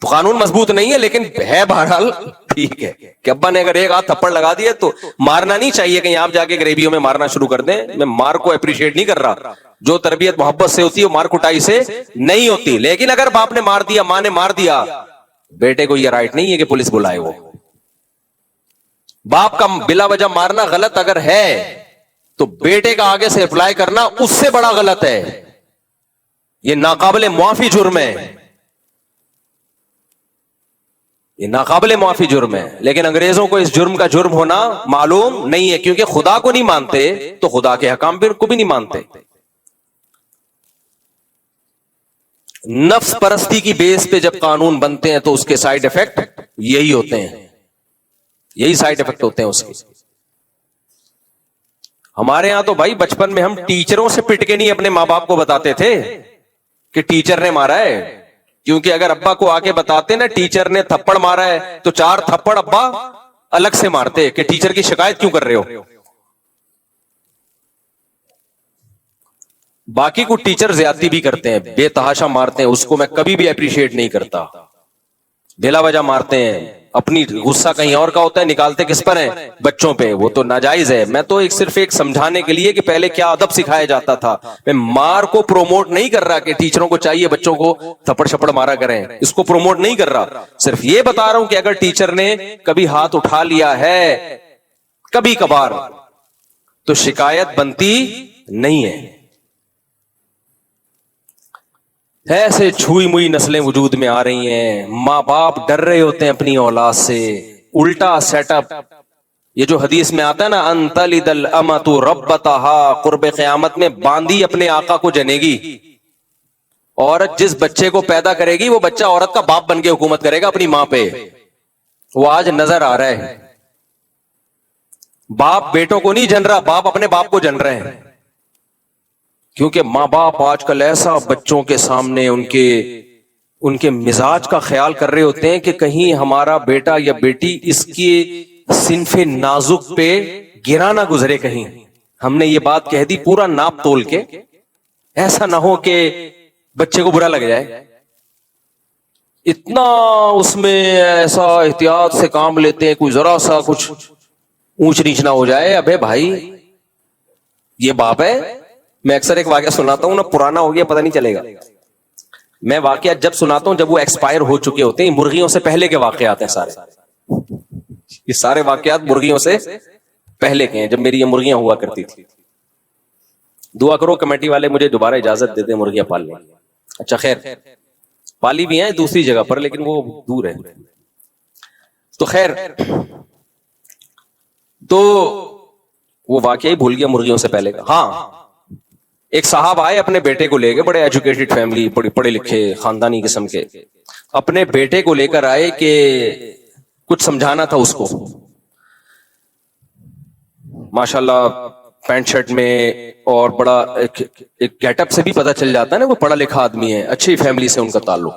تو قانون مضبوط نہیں ہے لیکن ہے بہرحال ٹھیک ہے کہ ابا نے اگر ایک ہاتھ تھپڑ لگا دیے تو مارنا نہیں چاہیے کہیں آپ جا کے غریبیوں میں مارنا شروع کر دیں. میں مار کو اپریشیٹ نہیں کر رہا, جو تربیت محبت سے ہوتی ہے وہ مار کٹائی سے نہیں ہوتی. لیکن اگر باپ نے مار دیا, ماں نے مار دیا, بیٹے کو یہ رائٹ نہیں ہے کہ پولیس بلائے. وہ باپ کا بلا وجہ مارنا غلط اگر ہے تو بیٹے کا آگے سے اپلائی کرنا اس سے بڑا غلط ہے. یہ ناقابل معافی جرم ہے, یہ ناقابل معافی جرم ہے. لیکن انگریزوں کو اس جرم کا جرم ہونا معلوم نہیں ہے, کیونکہ خدا کو نہیں مانتے تو خدا کے حکام کو بھی نہیں مانتے. نفس پرستی کی بیس پہ جب قانون بنتے ہیں تو اس کے سائیڈ افیکٹ یہی ہوتے ہیں, یہی سائیڈ افیکٹ ہوتے ہیں اس کے. ہمارے ہاں تو بھائی بچپن میں ہم ٹیچروں سے پٹ کے نہیں اپنے ماں باپ کو بتاتے تھے کہ ٹیچر نے مارا ہے, کیونکہ اگر ابا کو آ کے بتاتے نا ٹیچر نے تھپڑ مارا ہے تو 4 تھپڑ ابا الگ سے مارتے کہ ٹیچر کی شکایت کیوں کر رہے ہو. باقی کو ٹیچر زیادتی بھی کرتے ہیں, بے تحاشا مارتے ہیں, اس کو میں کبھی بھی اپریشیٹ نہیں کرتا. بلا وجہ مارتے ہیں, اپنی غصہ کہیں اور کا ہوتا ہے, نکالتے کس پر ہیں, بچوں پہ. وہ تو ناجائز ہے. میں تو صرف ایک سمجھانے کے لیے کہ پہلے کیا ادب سکھایا جاتا تھا. میں مار کو پروموٹ نہیں کر رہا کہ ٹیچروں کو چاہیے بچوں کو تھپڑ شپڑ مارا کریں, اس کو پروموٹ نہیں کر رہا. صرف یہ بتا رہا ہوں کہ اگر ٹیچر نے کبھی ہاتھ اٹھا لیا ہے کبھی کبھار تو شکایت بنتی نہیں ہے. ایسے چھوئی موئی نسلیں وجود میں آ رہی ہیں, ماں باپ ڈر رہے ہوتے ہیں اپنی اولاد سے. الٹا سیٹ اپ, یہ جو حدیث میں آتا ہے نا انتلد الامۃ ربتہا, قرب قیامت میں باندی اپنے آقا کو جنے گی. عورت جس بچے کو پیدا کرے گی وہ بچہ عورت کا باپ بن کے حکومت کرے گا اپنی ماں پہ. وہ آج نظر آ رہا ہے. باپ بیٹوں کو نہیں جن رہا, باپ اپنے باپ کو جن رہے ہیں. کیونکہ ماں باپ آج کل ایسا بچوں کے سامنے ان کے مزاج کا خیال کر رہے ہوتے ہیں کہ کہیں ہمارا بیٹا یا بیٹی اس کی صنف نازک پہ گرا نہ گزرے کہیں. ہم نے یہ بات کہہ دی پورا ناپ تول کے, ایسا نہ ہو کہ بچے کو برا لگ جائے. اتنا اس میں ایسا احتیاط سے کام لیتے ہیں, کوئی ذرا سا کچھ اونچ نیچ نہ ہو جائے. ابے بھائی یہ باپ ہے. میں اکثر ایک واقعہ سناتا ہوں نا, پرانا ہو گیا پتہ نہیں چلے گا. میں واقعہ جب سناتا ہوں جب وہ ایکسپائر ہو چکے ہوتے ہیں. مرغیوں سے پہلے کے واقعات ہیں سارے, یہ سارے واقعات مرغیوں سے پہلے کے ہیں, جب میری یہ مرغیاں ہوا کرتی تھی. دعا کرو کمیٹی والے مجھے دوبارہ اجازت دیتے ہیں مرغیاں پالنے. اچھا خیر, پالی بھی ہیں دوسری جگہ پر لیکن وہ دور ہے. تو خیر, تو وہ واقعی بھول گیا مرغیوں سے پہلے کا. ہاں, ایک صاحب آئے اپنے بیٹے کو لے کے, بڑے ایجوکیٹڈ فیملی, پڑھے لکھے خاندانی قسم کے, اپنے بیٹے کو لے کر آئے کہ کچھ سمجھانا تھا اس کو. ماشاءاللہ پینٹ شرٹ میں, اور بڑا ایک گیٹ اپ سے بھی پتہ چل جاتا ہے نا وہ پڑھا لکھا آدمی ہے, اچھی فیملی سے ان کا تعلق.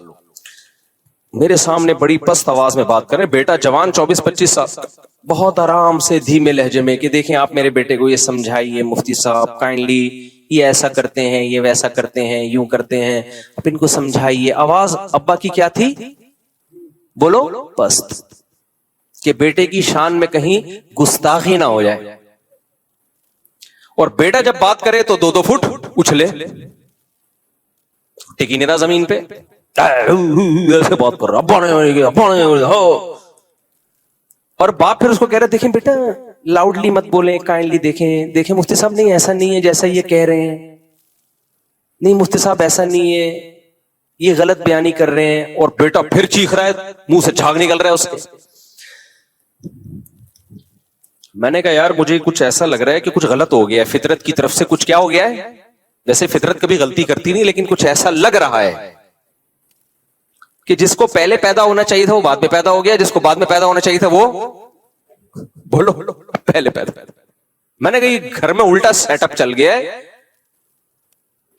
میرے سامنے بڑی پست آواز میں بات کر رہے, بیٹا جوان 24-25 سال, بہت آرام سے دھیمے لہجے میں کہ دیکھیں آپ میرے بیٹے کو یہ سمجھائیے مفتی صاحب کائنڈلی, یہ ایسا کرتے ہیں, یہ ویسا کرتے ہیں, یوں کرتے ہیں, آپ ان کو سمجھائیے. آواز ابا کی کیا تھی بولو, پست, کہ بیٹے کی شان میں کہیں گستاخی نہ ہو جائے. اور بیٹا جب بات کرے تو 2-2 فٹ اچھلے, ٹکی نہیں رہا زمین پہ, ایسے بات کر رہا. اور باپ پھر اس کو کہہ رہے دیکھیں بیٹا لاؤڈلی مت بولیں, کائنڈلی دیکھیں مفتی صاحب نہیں ایسا نہیں ہے جیسا یہ کہہ رہے ہیں, نہیں مفتی صاحب ایسا نہیں ہے, یہ غلط بیانی کر رہے ہیں. اور بیٹا پھر چیخ رہا ہے, منہ سے جھاگ نکل رہا ہے اس کے. میں نے کہا یار مجھے کچھ ایسا لگ رہا ہے کہ کچھ غلط ہو گیا ہے, فطرت کی طرف سے کچھ کیا ہو گیا ہے. ویسے فطرت کبھی غلطی کرتی نہیں, لیکن کچھ ایسا لگ رہا ہے کہ جس کو پہلے پیدا ہونا چاہیے تھا وہ بعد میں پیدا ہو گیا, جس کو بعد میں پیدا ہونا چاہیے تھا وہ بولو پہلے پیدا. میں نے کہا یہ گھر میں الٹا سیٹ اپ چل گیا ہے,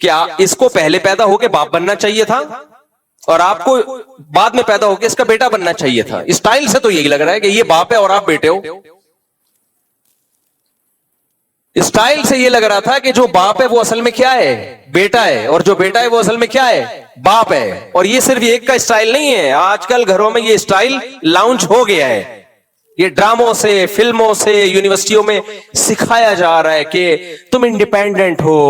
کیا اس کو پہلے پیدا ہو کے باپ بننا چاہیے تھا اور آپ کو بعد میں پیدا ہو کے اس کا بیٹا بننا چاہیے تھا. اسٹائل سے تو یہی لگ رہا ہے کہ یہ باپ ہے اور آپ بیٹے ہو. اسٹائل سے یہ لگ رہا تھا کہ جو باپ ہے وہ اصل میں کیا ہے, بیٹا ہے, اور جو بیٹا ہے وہ اصل میں کیا ہے, باپ ہے. اور یہ صرف ایک کا اسٹائل نہیں ہے, آج کل گھروں میں یہ اسٹائل لانچ ہو گیا ہے. یہ ڈراموں سے, فلموں سے, یونیورسٹیوں میں سکھایا جا رہا ہے کہ تم انڈیپینڈنٹ ہو,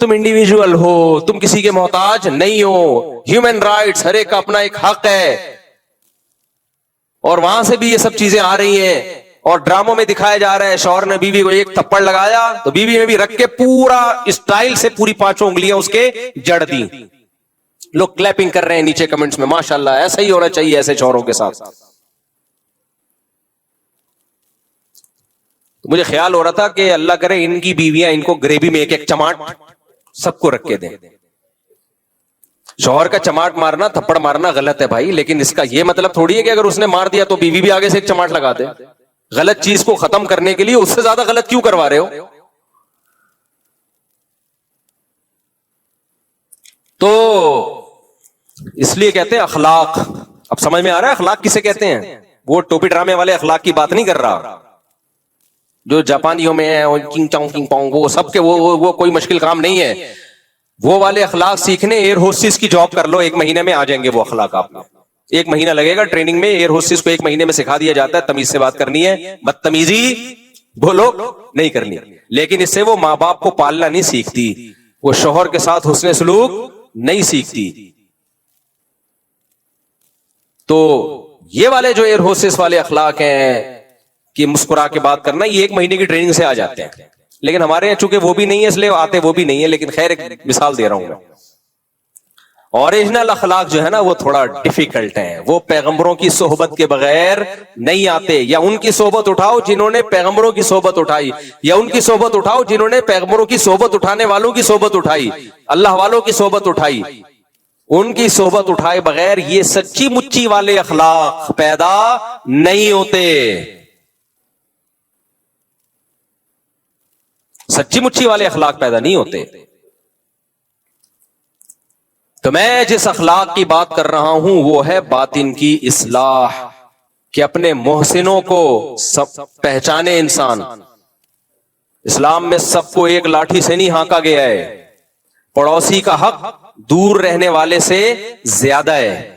تم انڈیویجول ہو, تم کسی کے محتاج نہیں ہو, ہیومن رائٹس, ہر ایک کا اپنا ایک حق ہے. اور وہاں سے بھی یہ سب چیزیں آ رہی ہیں. اور ڈراموں میں دکھایا جا رہا ہے شوہر نے بیوی کو ایک تھپڑ لگایا تو بیوی میں بھی رکھ کے پورا اسٹائل سے پوری 5 انگلیاں اس کے جڑ دی. لوگ کلیپنگ کر رہے ہیں نیچے کمنٹس میں, ماشاءاللہ ایسا ہی ہونا چاہیے ایسے شوہروں کے ساتھ. مجھے خیال ہو رہا تھا کہ اللہ کرے ان کی بیویاں ان کو گریوی میں ایک چماٹ سب کو رکھ کے دیں. شوہر کا چماٹ مارنا, تھپڑ مارنا غلط ہے بھائی, لیکن اس کا یہ مطلب تھوڑی ہے کہ اگر اس نے مار دیا تو بیوی بھی آگے سے ایک چماٹ لگا دے. غلط چیز کو ختم کرنے کے لیے اس سے زیادہ غلط کیوں کروا رہے ہو. تو اس لیے کہتے ہیں اخلاق. اب سمجھ میں آ رہا ہے اخلاق کسے کہتے ہیں. وہ ٹوپی ڈرامے والے اخلاق کی بات نہیں کر رہا جو جاپانیوں میں ہے, کنگ چاؤں کنگ پاؤں, وہ سب کے وہ کوئی مشکل کام نہیں ہے. وہ والے اخلاق سیکھنے ایئر ہوسٹس کی جاب کر لو, 1 مہینے میں آ جائیں گے وہ اخلاق. آپ کو 1 مہینہ لگے گا ٹریننگ میں. ایئر ہوسٹس کو 1 مہینے میں سکھا دیا جاتا ہے تمیز سے بات کرنی ہے, بدتمیزی بولو نہیں کرنی. لیکن اس سے وہ ماں باپ کو پالنا نہیں سیکھتی, وہ شوہر کے ساتھ حسن سلوک نہیں سیکھتی. تو یہ والے جو ایئر ہوسٹس والے اخلاق ہیں کہ مسکرا کے بات کرنا, یہ 1 مہینے کی ٹریننگ سے آ جاتے ہیں. لیکن ہمارے یہاں چونکہ وہ بھی نہیں ہے اس لیے آتے وہ بھی نہیں ہے. لیکن خیر ایک مثال دے رہا ہوں میں. اوریجنل اخلاق جو ہے نا وہ تھوڑا ڈیفیکلٹ ہیں. وہ پیغمبروں کی صحبت کے بغیر نہیں آتے. یا ان کی صحبت اٹھاؤ جنہوں نے پیغمبروں کی صحبت اٹھائی, یا ان کی صحبت اٹھاؤ جنہوں نے پیغمبروں کی صحبت اٹھانے والوں کی صحبت اٹھائی, اللہ والوں کی صحبت اٹھائی. ان کی صحبت اٹھائے بغیر یہ سچی مچی والے اخلاق پیدا نہیں ہوتے. سچی مچی والے اخلاق پیدا نہیں ہوتے. تو میں جس اخلاق کی بات کر رہا ہوں وہ ہے باطن کی اصلاح. کہ اپنے محسنوں کو پہچانے انسان. اسلام میں سب کو ایک لاٹھی سے نہیں ہانکا گیا ہے. پڑوسی کا حق دور رہنے والے سے زیادہ ہے.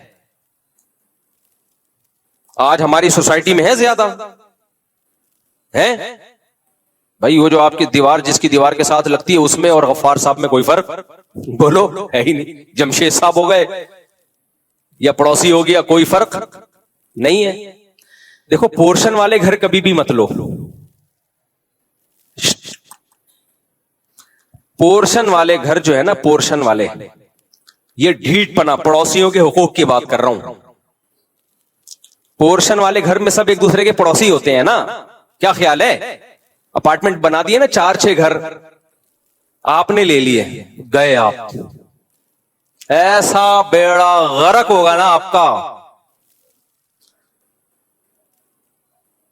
آج ہماری سوسائٹی میں ہے زیادہ ہے بھائی. وہ جو آپ کی دیوار جس کی دیوار کے ساتھ لگتی ہے اس میں اور غفار صاحب میں کوئی فرق بولو ہے ہی نہیں. جمشید صاحب ہو گئے یا پڑوسی ہو گیا, کوئی فرق نہیں ہے. دیکھو پورشن والے گھر کبھی بھی مت لو. پورشن والے گھر جو ہے نا, پورشن والے, یہ ڈھیٹ پنا, پڑوسیوں کے حقوق کی بات کر رہا ہوں. پورشن والے گھر میں سب ایک دوسرے کے پڑوسی ہوتے ہیں نا. کیا خیال ہے؟ اپارٹمنٹ بنا دیے نا 4-6 گھر آپ نے لے لیے, گئے آپ, ایسا بیڑا غرق ہوگا نا آپ کا.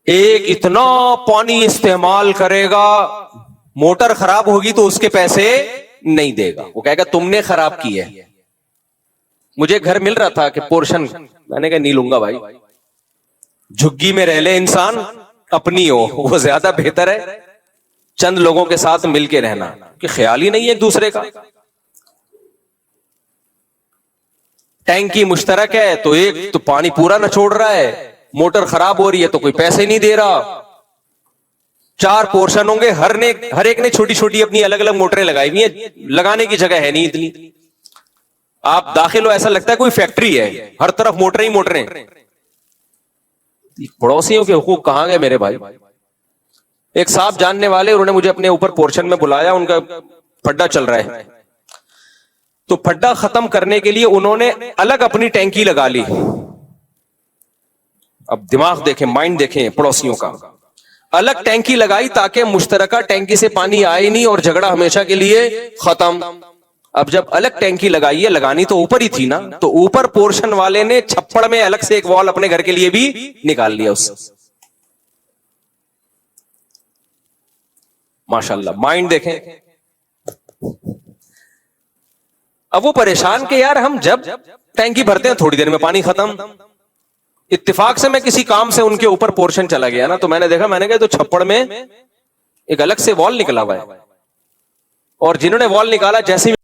ایک اتنا پانی استعمال کرے گا, موٹر خراب ہوگی تو اس کے پیسے نہیں دے گا, وہ کہے گا تم نے خراب کی ہے. مجھے گھر مل رہا تھا کہ پورشن, میں نے کہا نہیں لوں گا بھائی, جھگی میں رہ لے انسان, اپنی ہو وہ زیادہ بہتر ہے. چند لوگوں کے ساتھ مل کے رہنا کہ خیال ہی نہیں ہے ایک دوسرے کا. ٹینکی مشترک ہے تو ایک تو پانی پورا نہ چھوڑ رہا ہے, موٹر خراب ہو رہی ہے تو کوئی پیسے نہیں دے رہا. 4 پورشن ہوں گے, ہر ایک نے چھوٹی چھوٹی اپنی الگ الگ موٹریں لگائی ہوئی ہیں, لگانے کی جگہ ہے نہیں اتنی. آپ داخل ہو ایسا لگتا ہے کوئی فیکٹری ہے, ہر طرف موٹریں ہی موٹریں. پڑوسیوں کے حقوق کہاں گئے میرے بھائی؟ ایک صاحب جاننے والے, انہوں نے مجھے اپنے اوپر پورشن میں بلایا, ان کا پھڈا چل رہا ہے, تو پھڈا ختم کرنے کے لیے انہوں نے الگ اپنی ٹینکی لگا لی. اب دماغ دیکھیں, مائنڈ دیکھیں پڑوسیوں کا. الگ ٹینکی لگائی تاکہ مشترکہ ٹینکی سے پانی آئے نہیں اور جھگڑا ہمیشہ کے لیے ختم. اب جب الگ ٹینکی لگائی ہے, لگانی تو اوپر ہی تھی نا, تو اوپر پورشن والے نے چھپڑ میں الگ سے ایک وال اپنے گھر کے لیے بھی نکال لیا اس. ماشاءاللہ مائنڈ دیکھیں. اب وہ پریشان کہ یار ہم جب ٹینکی بھرتے ہیں تھوڑی دیر میں پانی ختم. اتفاق سے میں کسی کام سے ان کے اوپر پورشن چلا گیا نا, تو میں نے دیکھا, میں نے کہا تو چھپڑ میں ایک الگ سے وال نکلا ہوا ہے, اور جنہوں نے وال نکالا جیسے